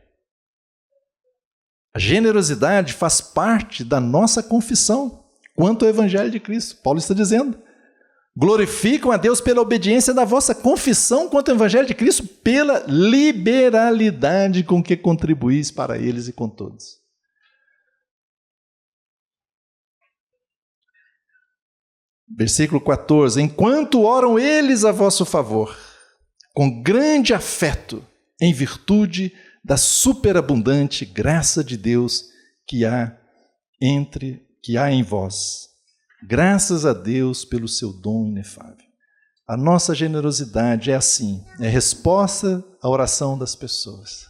A generosidade faz parte da nossa confissão quanto ao Evangelho de Cristo. Paulo está dizendo: glorificam a Deus pela obediência da vossa confissão quanto ao Evangelho de Cristo, pela liberalidade com que contribuís para eles e com todos. Versículo 14: enquanto oram eles a vosso favor, com grande afeto, em virtude da superabundante graça de Deus que há em vós. Graças a Deus pelo seu dom inefável. A nossa generosidade é assim, é resposta à oração das pessoas.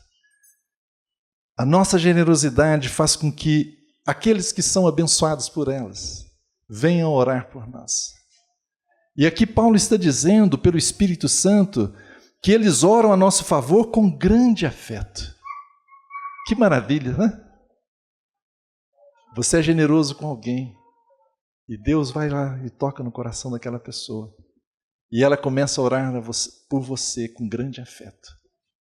A nossa generosidade faz com que aqueles que são abençoados por elas venham orar por nós. E aqui Paulo está dizendo, pelo Espírito Santo, que eles oram a nosso favor com grande afeto. Que maravilha, né? Você é generoso com alguém e Deus vai lá e toca no coração daquela pessoa e ela começa a orar por você com grande afeto.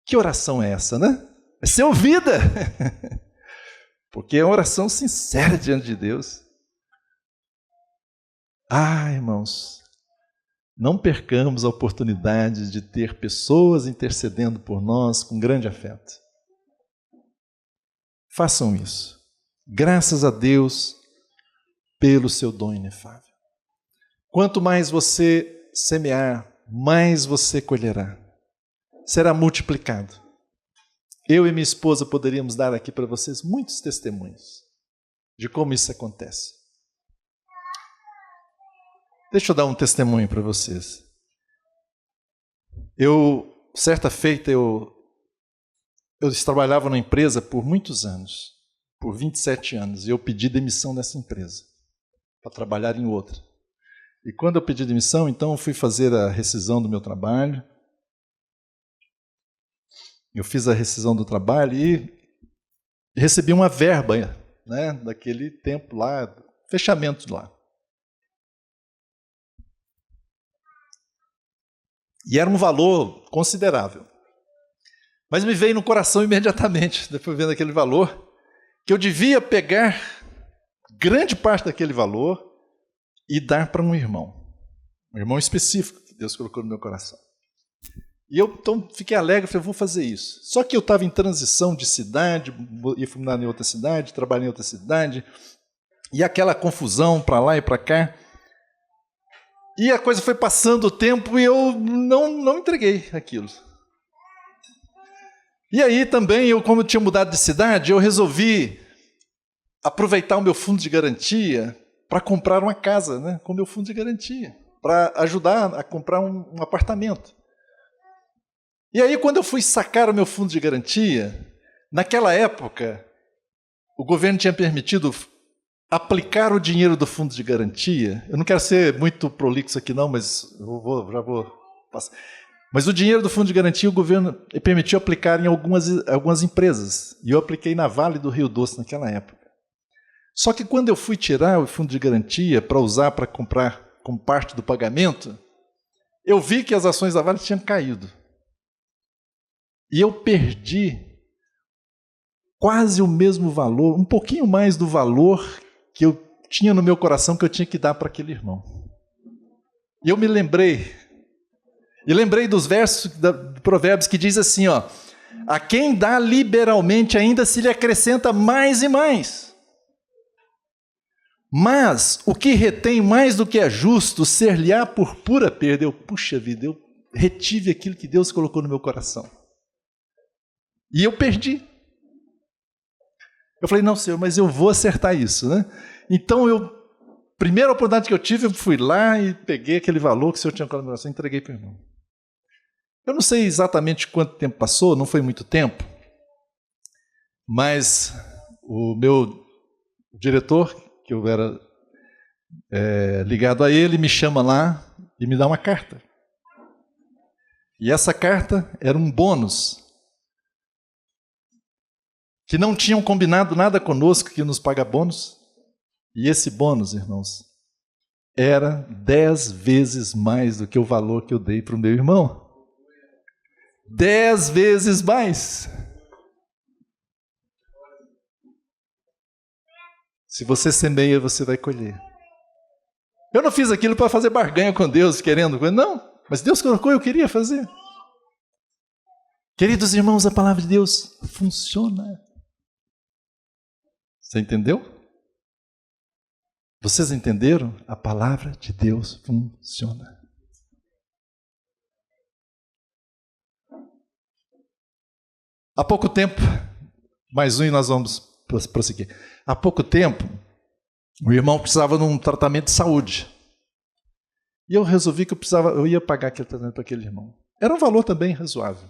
Que oração é essa, né? É ser ouvida, porque é uma oração sincera diante de Deus. Irmãos, não percamos a oportunidade de ter pessoas intercedendo por nós com grande afeto. Façam isso. Graças a Deus pelo seu dom inefável. Quanto mais você semear, mais você colherá. Será multiplicado. Eu e minha esposa poderíamos dar aqui para vocês muitos testemunhos de como isso acontece. Deixa eu dar um testemunho para vocês. Certa feita, eu trabalhava numa empresa por muitos anos, por 27 anos, e eu pedi demissão dessa empresa, para trabalhar em outra. E quando eu pedi demissão, então eu fui fazer a rescisão do meu trabalho. Eu fiz a rescisão do trabalho e recebi uma verba, né, daquele tempo lá, fechamento lá. E era um valor considerável. Mas me veio no coração imediatamente, depois vendo aquele valor, que eu devia pegar grande parte daquele valor e dar para um irmão específico que Deus colocou no meu coração. E eu então fiquei alegre, falei, vou fazer isso. Só que eu estava em transição de cidade, ia fundar em outra cidade, trabalhar em outra cidade, e aquela confusão para lá e para cá. E a coisa foi passando o tempo e eu não entreguei aquilo. E aí também, como eu tinha mudado de cidade, eu resolvi aproveitar o meu fundo de garantia para comprar uma casa, né, com o meu fundo de garantia, para ajudar a comprar um apartamento. E aí, quando eu fui sacar o meu fundo de garantia, naquela época, o governo tinha permitido aplicar o dinheiro do fundo de garantia. Eu não quero ser muito prolixo aqui não, mas já vou passar. Mas o dinheiro do fundo de garantia o governo permitiu aplicar em algumas empresas. E eu apliquei na Vale do Rio Doce naquela época. Só que quando eu fui tirar o fundo de garantia para usar para comprar como parte do pagamento, eu vi que as ações da Vale tinham caído. E eu perdi quase o mesmo valor, um pouquinho mais do valor que eu tinha no meu coração que eu tinha que dar para aquele irmão. E eu me lembrei E lembrei dos versos de Provérbios que diz assim, ó, a quem dá liberalmente ainda se lhe acrescenta mais e mais. Mas o que retém mais do que é justo, ser-lhe-á por pura perda. Puxa vida, eu retive aquilo que Deus colocou no meu coração. E eu perdi. Eu falei, não, Senhor, mas eu vou acertar isso, né? Então, primeira oportunidade que eu tive, eu fui lá e peguei aquele valor que o Senhor tinha colocado no meu coração e entreguei para o irmão. Eu não sei exatamente quanto tempo passou, não foi muito tempo, mas o meu diretor, que eu era ligado a ele, me chama lá e me dá uma carta. E essa carta era um bônus, que não tinham combinado nada conosco que nos paga bônus. E esse bônus, irmãos, era 10 vezes mais do que o valor que eu dei para o meu irmão. 10 vezes mais. Se você semeia, você vai colher. Eu não fiz aquilo para fazer barganha com Deus, querendo, não. Mas Deus colocou, eu queria fazer. Queridos irmãos, a palavra de Deus funciona. Você entendeu? Vocês entenderam? A palavra de Deus funciona. Há pouco tempo, mais um e nós vamos prosseguir. Há pouco tempo, o irmão precisava de um tratamento de saúde. E eu resolvi que eu ia pagar aquele tratamento para aquele irmão. Era um valor também razoável.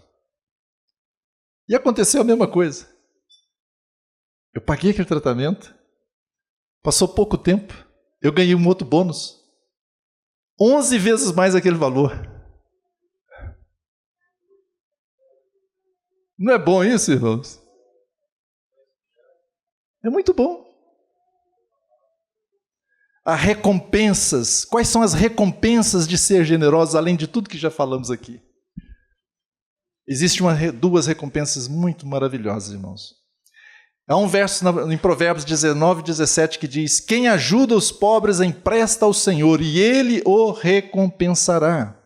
E aconteceu a mesma coisa. Eu paguei aquele tratamento, passou pouco tempo, eu ganhei um outro bônus. 11 vezes mais aquele valor. Não é bom isso, irmãos? É muito bom. Há recompensas. Quais são as recompensas de ser generosos, além de tudo que já falamos aqui? Existem duas recompensas muito maravilhosas, irmãos. Há um verso em Provérbios 19, 17 que diz: quem ajuda os pobres empresta ao Senhor e Ele o recompensará.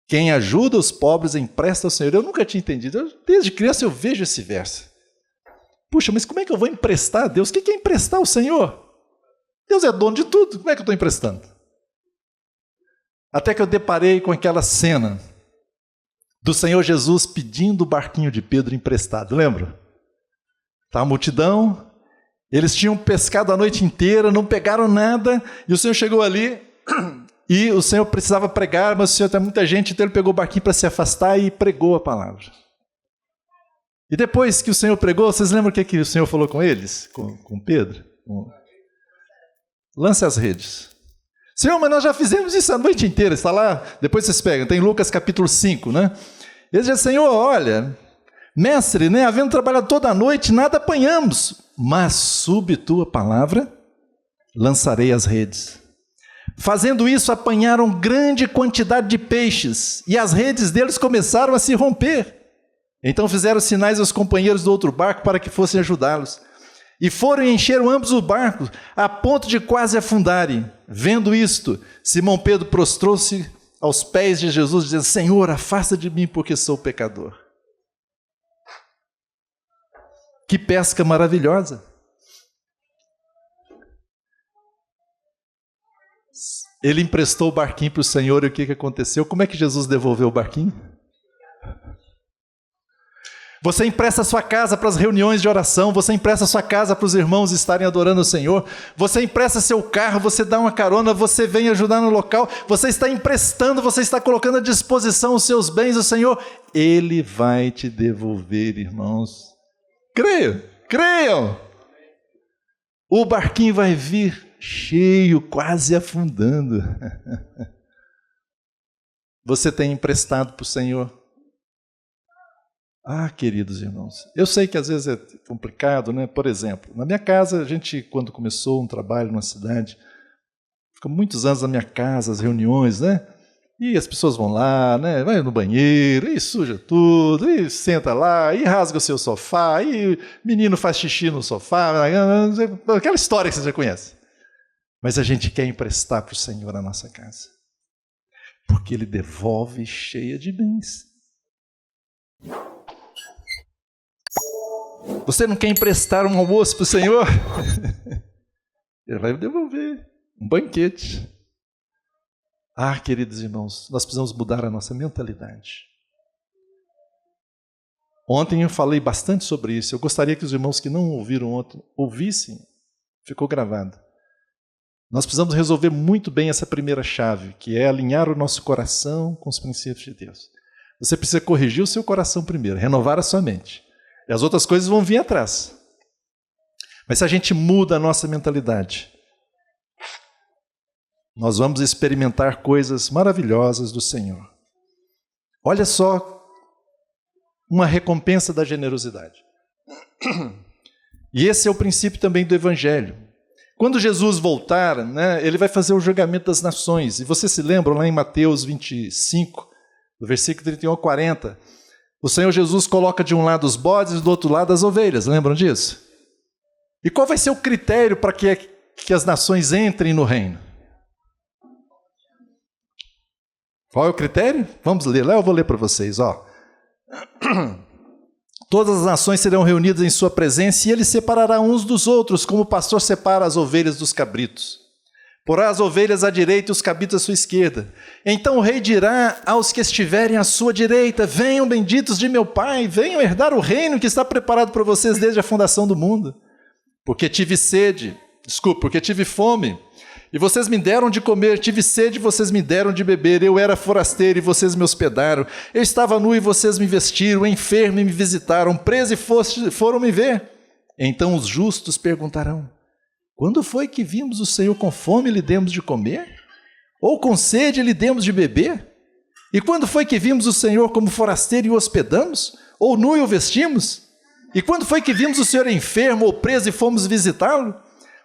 Quem ajuda os pobres empresta ao Senhor. Eu nunca tinha entendido. Desde criança eu vejo esse verso. Puxa, mas como é que eu vou emprestar a Deus? O que é emprestar ao Senhor? Deus é dono de tudo. Como é que eu estou emprestando? Até que eu deparei com aquela cena do Senhor Jesus pedindo o barquinho de Pedro emprestado. Lembra? Está a multidão, eles tinham pescado a noite inteira, não pegaram nada, e o Senhor chegou ali, e o Senhor precisava pregar, mas o Senhor tem muita gente, então ele pegou o barquinho para se afastar e pregou a palavra. E depois que o Senhor pregou, vocês lembram o que o Senhor falou com eles? Com Pedro? Lance as redes. Senhor, mas nós já fizemos isso a noite inteira, está lá, depois vocês pegam, tem Lucas capítulo 5, né? Eles dizem, Senhor, olha, mestre, né, havendo trabalhado toda a noite, nada apanhamos, mas sob tua palavra lançarei as redes. Fazendo isso, apanharam grande quantidade de peixes, e as redes deles começaram a se romper. Então fizeram sinais aos companheiros do outro barco para que fossem ajudá-los. E foram e encheram ambos o barco, a ponto de quase afundarem. Vendo isto, Simão Pedro prostrou-se aos pés de Jesus, dizendo, Senhor, afasta de mim, porque sou pecador. Que pesca maravilhosa. Ele emprestou o barquinho para o Senhor, e o que aconteceu? Como é que Jesus devolveu o barquinho? Você empresta a sua casa para as reuniões de oração, você empresta a sua casa para os irmãos estarem adorando o Senhor, você empresta seu carro, você dá uma carona, você vem ajudar no local, você está emprestando, você está colocando à disposição os seus bens ao Senhor, Ele vai te devolver, irmãos. Creiam. O barquinho vai vir cheio, quase afundando. Você tem emprestado para o Senhor? Ah, queridos irmãos, eu sei que às vezes é complicado, né? Por exemplo, na minha casa, a gente, quando começou um trabalho numa cidade, ficou muitos anos na minha casa, as reuniões, né? E as pessoas vão lá, né? Vai no banheiro, e suja tudo, e senta lá, e rasga o seu sofá, e menino faz xixi no sofá, aquela história que você já conhece. Mas a gente quer emprestar para o Senhor a nossa casa. Porque Ele devolve cheia de bens. Você não quer emprestar um almoço para o Senhor? Ele vai devolver um banquete. Ah, queridos irmãos, nós precisamos mudar a nossa mentalidade. Ontem eu falei bastante sobre isso. Eu gostaria que os irmãos que não ouviram ontem ouvissem. Ficou gravado. Nós precisamos resolver muito bem essa primeira chave, que é alinhar o nosso coração com os princípios de Deus. Você precisa corrigir o seu coração primeiro, renovar a sua mente. E as outras coisas vão vir atrás. Mas se a gente muda a nossa mentalidade, nós vamos experimentar coisas maravilhosas do Senhor. Olha só uma recompensa da generosidade. E esse é o princípio também do Evangelho. Quando Jesus voltar, ele vai fazer o julgamento das nações. E vocês se lembram lá em Mateus 25, do versículo 31 ao 40, o Senhor Jesus coloca de um lado os bodes e do outro lado as ovelhas. Lembram disso? E qual vai ser o critério para que as nações entrem no reino? Qual é o critério? Vamos ler lá, eu vou ler para vocês. Todas as nações serão reunidas em sua presença e ele separará uns dos outros, como o pastor separa as ovelhas dos cabritos. Porá as ovelhas à direita e os cabritos à sua esquerda. Então o rei dirá aos que estiverem à sua direita: venham benditos de meu Pai, venham herdar o reino que está preparado para vocês desde a fundação do mundo. Porque tive fome, e vocês me deram de comer, tive sede e vocês me deram de beber, eu era forasteiro e vocês me hospedaram, eu estava nu e vocês me vestiram, enfermo e me visitaram, preso e foram me ver. Então os justos perguntarão: quando foi que vimos o Senhor com fome e lhe demos de comer? Ou com sede e lhe demos de beber? E quando foi que vimos o Senhor como forasteiro e o hospedamos? Ou nu e o vestimos? E quando foi que vimos o Senhor enfermo ou preso e fomos visitá-lo?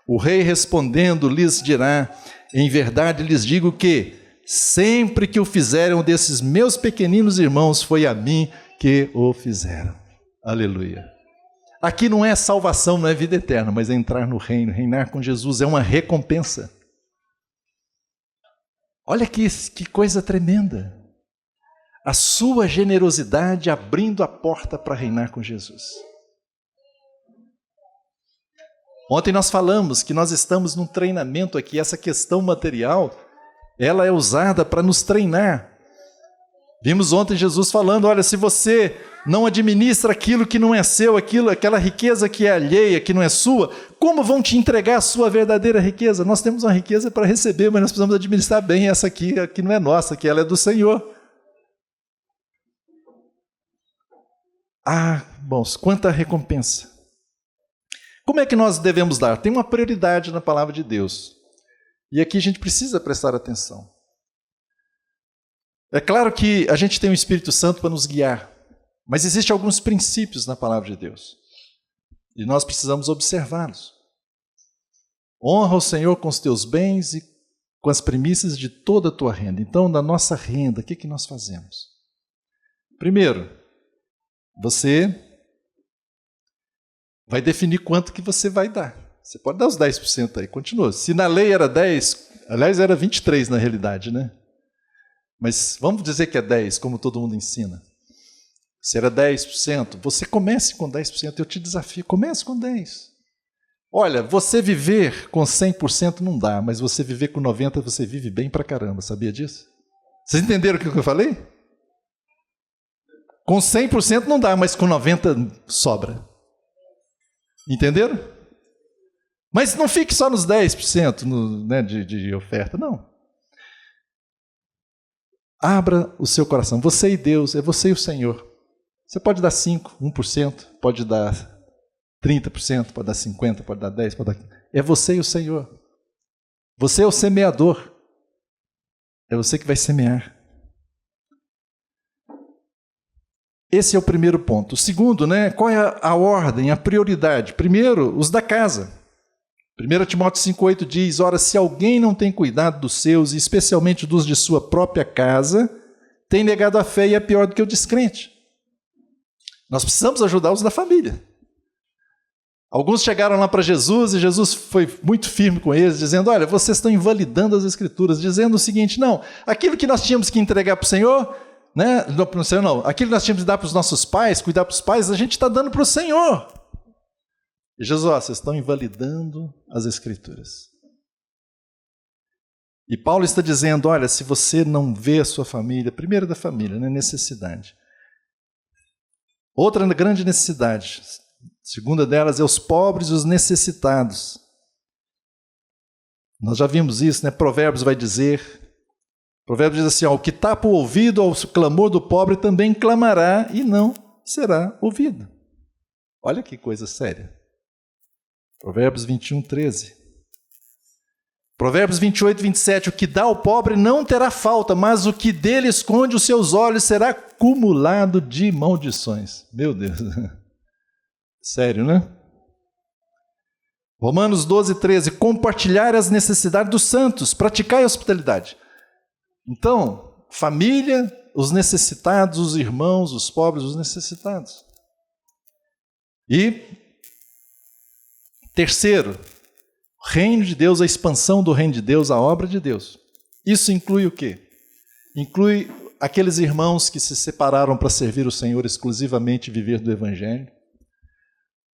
O rei respondendo lhes dirá: em verdade lhes digo que, sempre que o fizeram desses meus pequeninos irmãos, foi a mim que o fizeram. Aleluia. Aqui não é salvação, não é vida eterna, mas é entrar no reino, reinar com Jesus, é uma recompensa. Olha que coisa tremenda. A sua generosidade abrindo a porta para reinar com Jesus. Ontem nós falamos que nós estamos num treinamento aqui, essa questão material, ela é usada para nos treinar. Vimos ontem Jesus falando: olha, se você não administra aquilo que não é seu, aquela riqueza que é alheia, que não é sua, como vão te entregar a sua verdadeira riqueza? Nós temos uma riqueza para receber, mas nós precisamos administrar bem essa aqui, que não é nossa, que ela é do Senhor. Ah, bons, quanta recompensa. Como é que nós devemos dar? Tem uma prioridade na palavra de Deus. E aqui a gente precisa prestar atenção. É claro que a gente tem o Espírito Santo para nos guiar, mas existem alguns princípios na palavra de Deus. E nós precisamos observá-los. Honra o Senhor com os teus bens e com as primícias de toda a tua renda. Então, da nossa renda, o que nós fazemos? Primeiro, você vai definir quanto que você vai dar. Você pode dar os 10% aí, continua. Se na lei era 10, aliás, era 23 na realidade, né? Mas vamos dizer que é 10, como todo mundo ensina. Se era 10%, você comece com 10%, eu te desafio, comece com 10%. Olha, você viver com 100% não dá, mas você viver com 90% você vive bem pra caramba, sabia disso? Vocês entenderam o que eu falei? Com 100% não dá, mas com 90% sobra. Entenderam? Mas não fique só nos 10% de oferta, não. Abra o seu coração. Você e Deus, é você e o Senhor. Você pode dar 5%, 1%, pode dar 30%, pode dar 50%, pode dar 10%, pode dar... É você e o Senhor. Você é o semeador. É você que vai semear. Esse é o primeiro ponto. O segundo, qual é a ordem, a prioridade? Primeiro, os da casa. 1 Timóteo 5,8 diz: ora, se alguém não tem cuidado dos seus, e especialmente dos de sua própria casa, tem negado a fé e é pior do que o descrente. Nós precisamos ajudar os da família. Alguns chegaram lá para Jesus e Jesus foi muito firme com eles, dizendo, olha, vocês estão invalidando as Escrituras, dizendo o seguinte, não, aquilo que nós tínhamos que entregar para o Senhor, né? Não, para o Senhor não, aquilo que nós tínhamos que dar para os nossos pais, cuidar para os pais, a gente está dando para o Senhor. E Jesus, vocês estão invalidando as Escrituras. E Paulo está dizendo, olha, se você não vê a sua família, primeiro da família, né, necessidade. Outra grande necessidade, segunda delas é os pobres e os necessitados. Nós já vimos isso, né? Provérbios vai dizer, Provérbios diz assim, ó, o que tapa o ouvido ao clamor do pobre também clamará e não será ouvido. Olha que coisa séria. Provérbios 21, 13. Provérbios 28, 27, o que dá ao pobre não terá falta, mas o que dele esconde os seus olhos será acumulado de maldições. Meu Deus. Sério, né? Romanos 12, 13, compartilhar as necessidades dos santos, praticar a hospitalidade. Então, família, os necessitados, os irmãos, os pobres, os necessitados. E, terceiro, o reino de Deus, a expansão do reino de Deus, a obra de Deus. Isso inclui o quê? Inclui aqueles irmãos que se separaram para servir o Senhor exclusivamente e viver do Evangelho.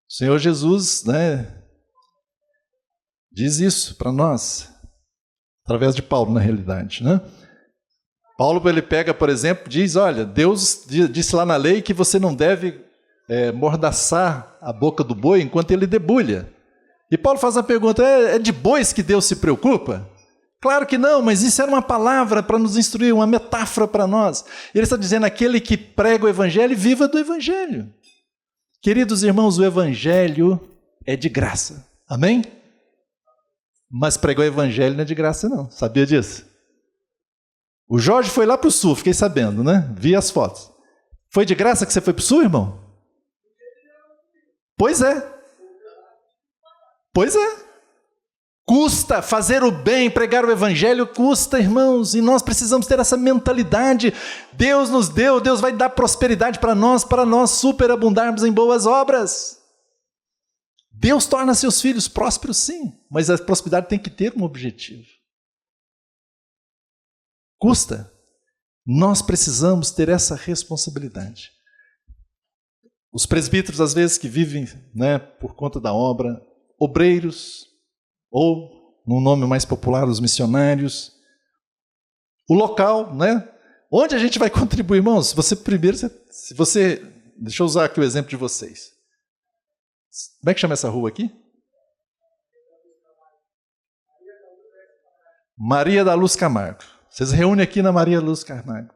O Senhor Jesus, né, diz isso para nós, através de Paulo, na realidade, né? Paulo, ele pega, por exemplo, diz, olha, Deus disse lá na lei que você não deve mordaçar a boca do boi enquanto ele debulha. E Paulo faz a pergunta, é de bois que Deus se preocupa? Claro que não, mas isso era uma palavra para nos instruir, uma metáfora para nós. Ele está dizendo, aquele que prega o Evangelho, viva do Evangelho. Queridos irmãos, o Evangelho é de graça, amém? Mas pregar o Evangelho não é de graça não, sabia disso? O Jorge foi lá para o sul, fiquei sabendo, né? Vi as fotos. Foi de graça que você foi para o sul, irmão? Pois é. Pois é. Custa fazer o bem, pregar o Evangelho, custa, irmãos, e nós precisamos ter essa mentalidade. Deus nos deu, Deus vai dar prosperidade para nós superabundarmos em boas obras. Deus torna seus filhos prósperos, sim, mas a prosperidade tem que ter um objetivo. Custa. Nós precisamos ter essa responsabilidade. Os presbíteros, às vezes, que vivem, né, por conta da obra, obreiros, ou, num nome mais popular, os missionários, o local, né? Onde a gente vai contribuir, irmãos? Deixa eu usar aqui o exemplo de vocês. Como é que chama essa rua aqui? Maria da Luz Camargo. Vocês reúnem aqui na Maria da Luz Camargo.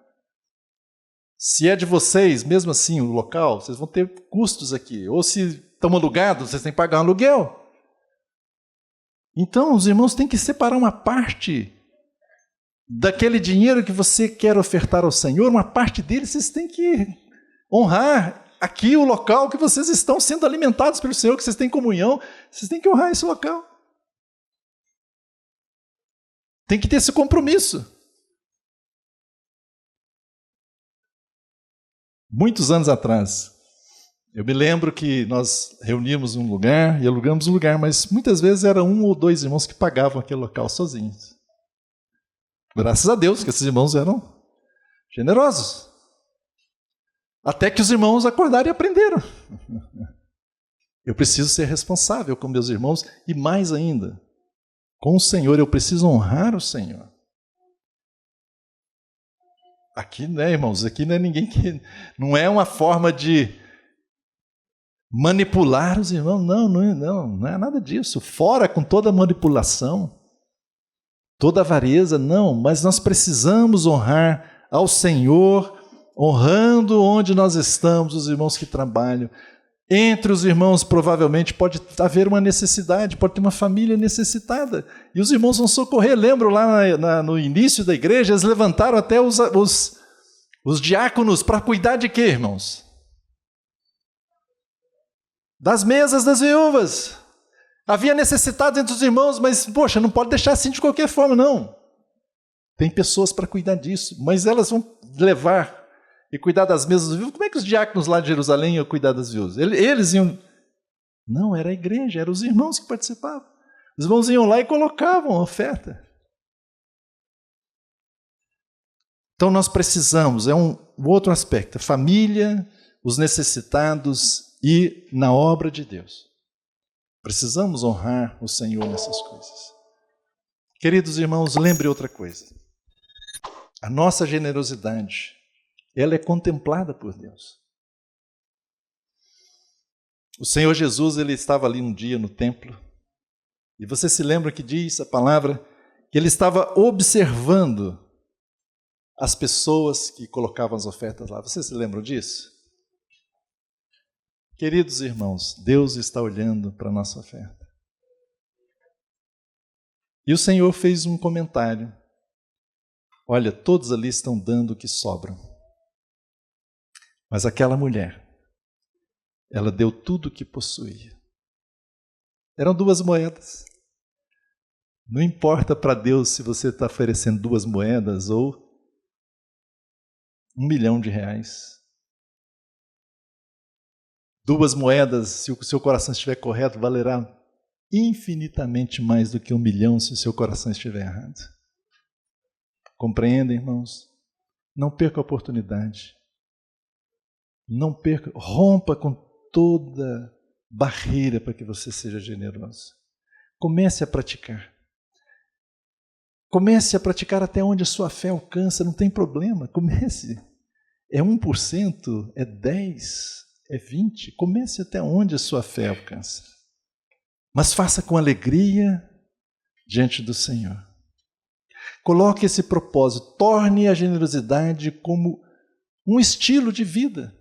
Se é de vocês, mesmo assim, o local, vocês vão ter custos aqui. Ou se estão alugados, vocês têm que pagar um aluguel. Então, os irmãos têm que separar uma parte daquele dinheiro que você quer ofertar ao Senhor, uma parte dele vocês têm que honrar aqui o local que vocês estão sendo alimentados pelo Senhor, que vocês têm comunhão, vocês têm que honrar esse local. Tem que ter esse compromisso. Muitos anos atrás, eu me lembro que nós reuníamos um lugar e alugamos um lugar, mas muitas vezes era um ou dois irmãos que pagavam aquele local sozinhos. Graças a Deus que esses irmãos eram generosos. Até que os irmãos acordaram e aprenderam. Eu preciso ser responsável com meus irmãos e mais ainda, com o Senhor, eu preciso honrar o Senhor. Aqui, né, irmãos, aqui não é ninguém que... Não é uma forma de manipular os irmãos, não é nada disso. Fora com toda manipulação, toda avareza, não. Mas nós precisamos honrar ao Senhor, honrando onde nós estamos, os irmãos que trabalham. Entre os irmãos, provavelmente, pode haver uma necessidade, pode ter uma família necessitada. E os irmãos vão socorrer. Lembro lá no início da igreja, eles levantaram até os diáconos para cuidar de quê, irmãos? Das mesas das viúvas. Havia necessidade entre os irmãos, mas, poxa, não pode deixar assim de qualquer forma, não. Tem pessoas para cuidar disso, mas elas vão levar e cuidar das mesas das viúvas. Como é que os diáconos lá de Jerusalém iam cuidar das viúvas? Eles iam Não, era a igreja, eram os irmãos que participavam. Os irmãos iam lá e colocavam a oferta. Então nós precisamos, é um outro aspecto, a família, os necessitados e na obra de Deus. Precisamos honrar o Senhor nessas coisas. Queridos irmãos, lembre outra coisa. A nossa generosidade, ela é contemplada por Deus. O Senhor Jesus, ele estava ali um dia no templo, e você se lembra que diz a palavra que ele estava observando as pessoas que colocavam as ofertas lá. Vocês se lembram disso? Queridos irmãos, Deus está olhando para a nossa oferta. E o Senhor fez um comentário. Olha, todos ali estão dando o que sobram. Mas aquela mulher, ela deu tudo o que possuía. Eram 2 moedas. Não importa para Deus se você está oferecendo 2 moedas ou R$1 milhão. 2 moedas, se o seu coração estiver correto, valerá infinitamente mais do que 1 milhão se o seu coração estiver errado. Compreendem, irmãos? Não perca a oportunidade. Não perca, rompa com toda barreira para que você seja generoso. Comece a praticar. Comece a praticar até onde a sua fé alcança, não tem problema. Comece. É 1%, é 10%, é 20%. Comece até onde a sua fé alcança. Mas faça com alegria diante do Senhor. Coloque esse propósito, torne a generosidade como um estilo de vida.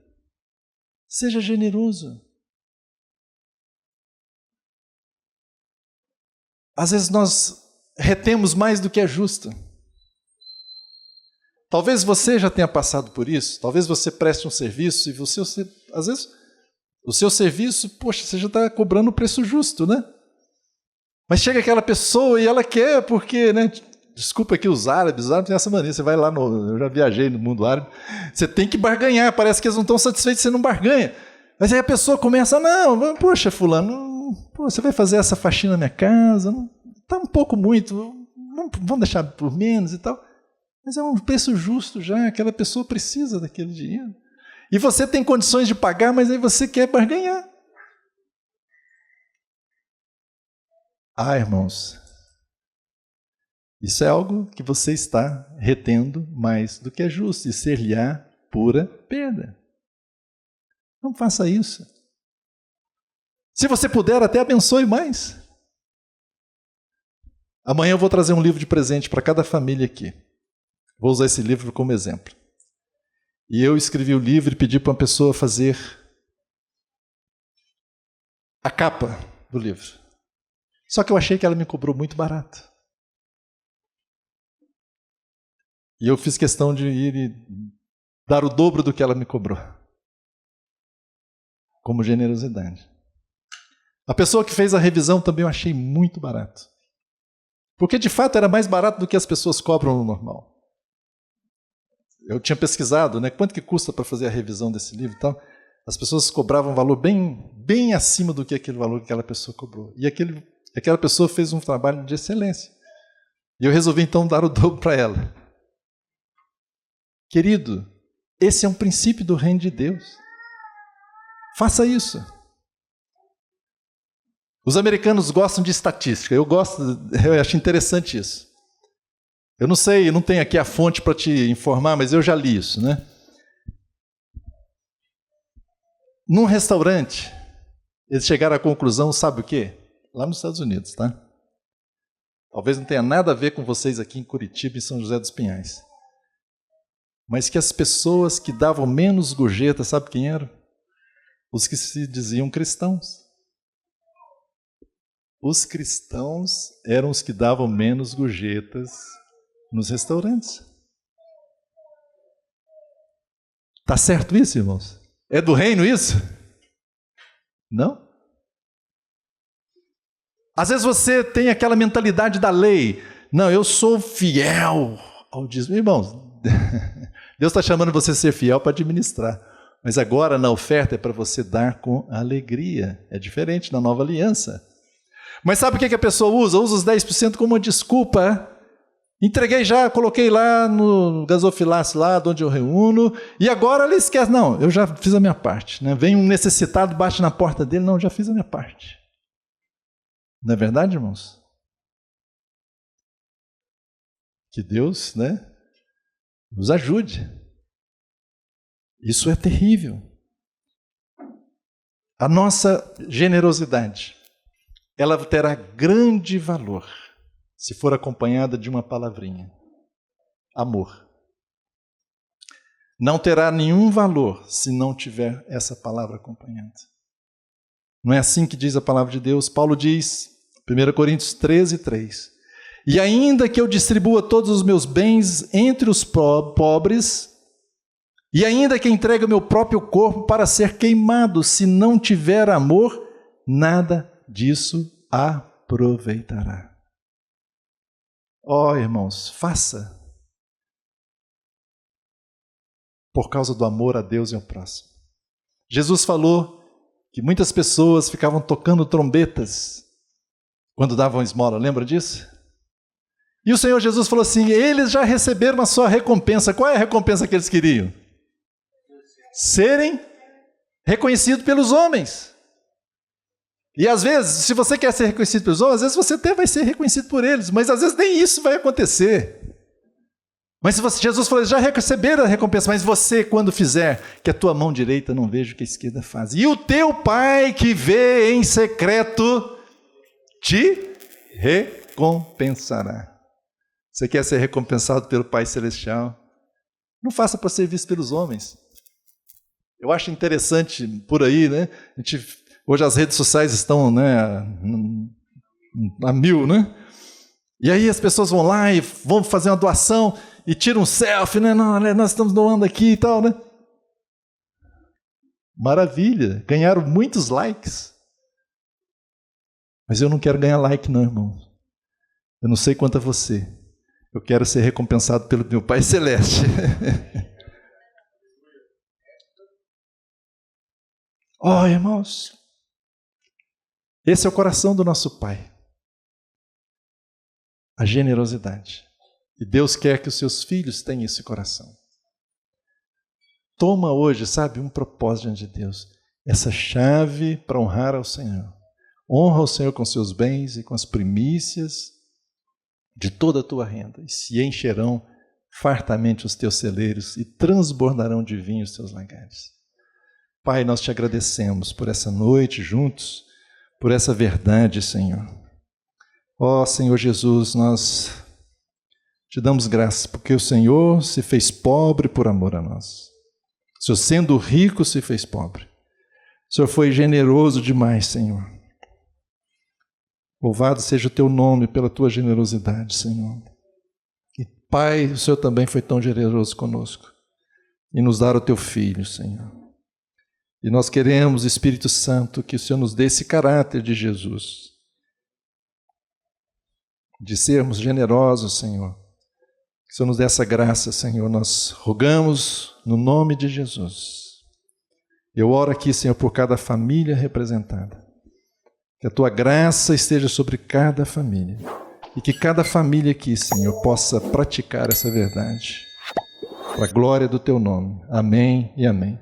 Seja generoso. Às vezes nós retemos mais do que é justo. Talvez você já tenha passado por isso, talvez você preste um serviço e você às vezes, o seu serviço, poxa, você já está cobrando o preço justo, né? Mas chega aquela pessoa e ela quer, porque, né? Desculpa aqui os árabes têm essa mania, você vai lá, eu já viajei no mundo árabe, você tem que barganhar, parece que eles não estão satisfeitos, você não barganha. Mas aí a pessoa começa, não, poxa, fulano, você vai fazer essa faxina na minha casa, está um pouco muito, vamos deixar por menos e tal. Mas é um preço justo já, aquela pessoa precisa daquele dinheiro. E você tem condições de pagar, mas aí você quer barganhar. Irmãos, isso é algo que você está retendo mais do que é justo, e ser-lhe-á pura perda. Não faça isso. Se você puder, até abençoe mais. Amanhã eu vou trazer um livro de presente para cada família aqui. Vou usar esse livro como exemplo. E eu escrevi o livro e pedi para uma pessoa fazer a capa do livro. Só que eu achei que ela me cobrou muito barato. E eu fiz questão de ir e dar o dobro do que ela me cobrou. Como generosidade. A pessoa que fez a revisão também eu achei muito barato. Porque de fato era mais barato do que as pessoas cobram no normal. Eu tinha pesquisado, né, quanto que custa para fazer a revisão desse livro e tal. As pessoas cobravam um valor bem acima do que aquele valor que aquela pessoa cobrou. E aquela pessoa fez um trabalho de excelência. E eu resolvi então dar o dobro para ela. Querido, esse é um princípio do reino de Deus. Faça isso. Os americanos gostam de estatística. Eu acho interessante isso. Eu não sei, não tenho aqui a fonte para te informar, mas eu já li isso, né? Num restaurante, eles chegaram à conclusão, sabe o quê? Lá nos Estados Unidos, tá? Talvez não tenha nada a ver com vocês aqui em Curitiba e São José dos Pinhais. Mas que as pessoas que davam menos gorjeta, sabe quem eram? Os que se diziam cristãos. Os cristãos eram os que davam menos gorjetas nos restaurantes. Tá certo isso, irmãos? É do reino isso? Não? Às vezes você tem aquela mentalidade da lei. Não, eu sou fiel ao dízimo. Irmãos, Deus está chamando você a ser fiel para administrar. Mas agora na oferta é para você dar com alegria. É diferente na nova aliança. Mas sabe o que a pessoa usa? Usa os 10% como uma desculpa. Entreguei já, coloquei lá no gasofilácio lá, de onde eu reúno, e agora ele esquece. Não, eu já fiz a minha parte. Né? Vem um necessitado, bate na porta dele. Não, já fiz a minha parte. Não é verdade, irmãos? Que Deus, né, nos ajude. Isso é terrível. A nossa generosidade, ela terá grande valor se for acompanhada de uma palavrinha: amor. Não terá nenhum valor se não tiver essa palavra acompanhada. Não é assim que diz a palavra de Deus? Paulo diz, 1 Coríntios 13:3, e ainda que eu distribua todos os meus bens entre os pobres, e ainda que entregue o meu próprio corpo para ser queimado, se não tiver amor, nada disso aproveitará. Ó, irmãos, faça por causa do amor a Deus e ao próximo. Jesus falou que muitas pessoas ficavam tocando trombetas quando davam esmola, lembra disso? E o Senhor Jesus falou assim: eles já receberam a sua recompensa. Qual é a recompensa que eles queriam? Serem reconhecidos pelos homens. E às vezes, se você quer ser reconhecido pelos homens, às vezes você até vai ser reconhecido por eles, mas às vezes nem isso vai acontecer. Mas se você, Jesus falou, já receberam a recompensa, mas você, quando fizer, que a tua mão direita não veja o que a esquerda faz. E o teu Pai que vê em secreto te recompensará. Você quer ser recompensado pelo Pai Celestial? Não faça para ser visto pelos homens. Eu acho interessante por aí, né? Hoje as redes sociais estão, né, a mil, né? E aí as pessoas vão lá e vão fazer uma doação e tiram um selfie, né? Não, nós estamos doando aqui e tal, né? Maravilha, ganharam muitos likes. Mas eu não quero ganhar like não, irmão. Eu não sei quanto a você. Eu quero ser recompensado pelo meu Pai Celeste. Oh, irmãos, esse é o coração do nosso Pai. A generosidade. E Deus quer que os seus filhos tenham esse coração. Toma hoje, sabe, um propósito diante de Deus. Essa chave para honrar ao Senhor. Honra o Senhor com seus bens e com as primícias de toda a tua renda. E se encherão fartamente os teus celeiros e transbordarão de vinho os teus lagares. Pai, nós te agradecemos por essa noite juntos, por essa verdade, Senhor. Ó Senhor Jesus, nós te damos graças, porque o Senhor se fez pobre por amor a nós. O Senhor, sendo rico, se fez pobre. O Senhor foi generoso demais, Senhor. Louvado seja o teu nome pela tua generosidade, Senhor. E Pai, o Senhor também foi tão generoso conosco, em nos dar o teu Filho, Senhor. E nós queremos, Espírito Santo, que o Senhor nos dê esse caráter de Jesus, de sermos generosos, Senhor. Que o Senhor nos dê essa graça, Senhor. Nós rogamos no nome de Jesus. Eu oro aqui, Senhor, por cada família representada. Que a tua graça esteja sobre cada família. E que cada família aqui, Senhor, possa praticar essa verdade. Para a glória do teu nome. Amém e amém.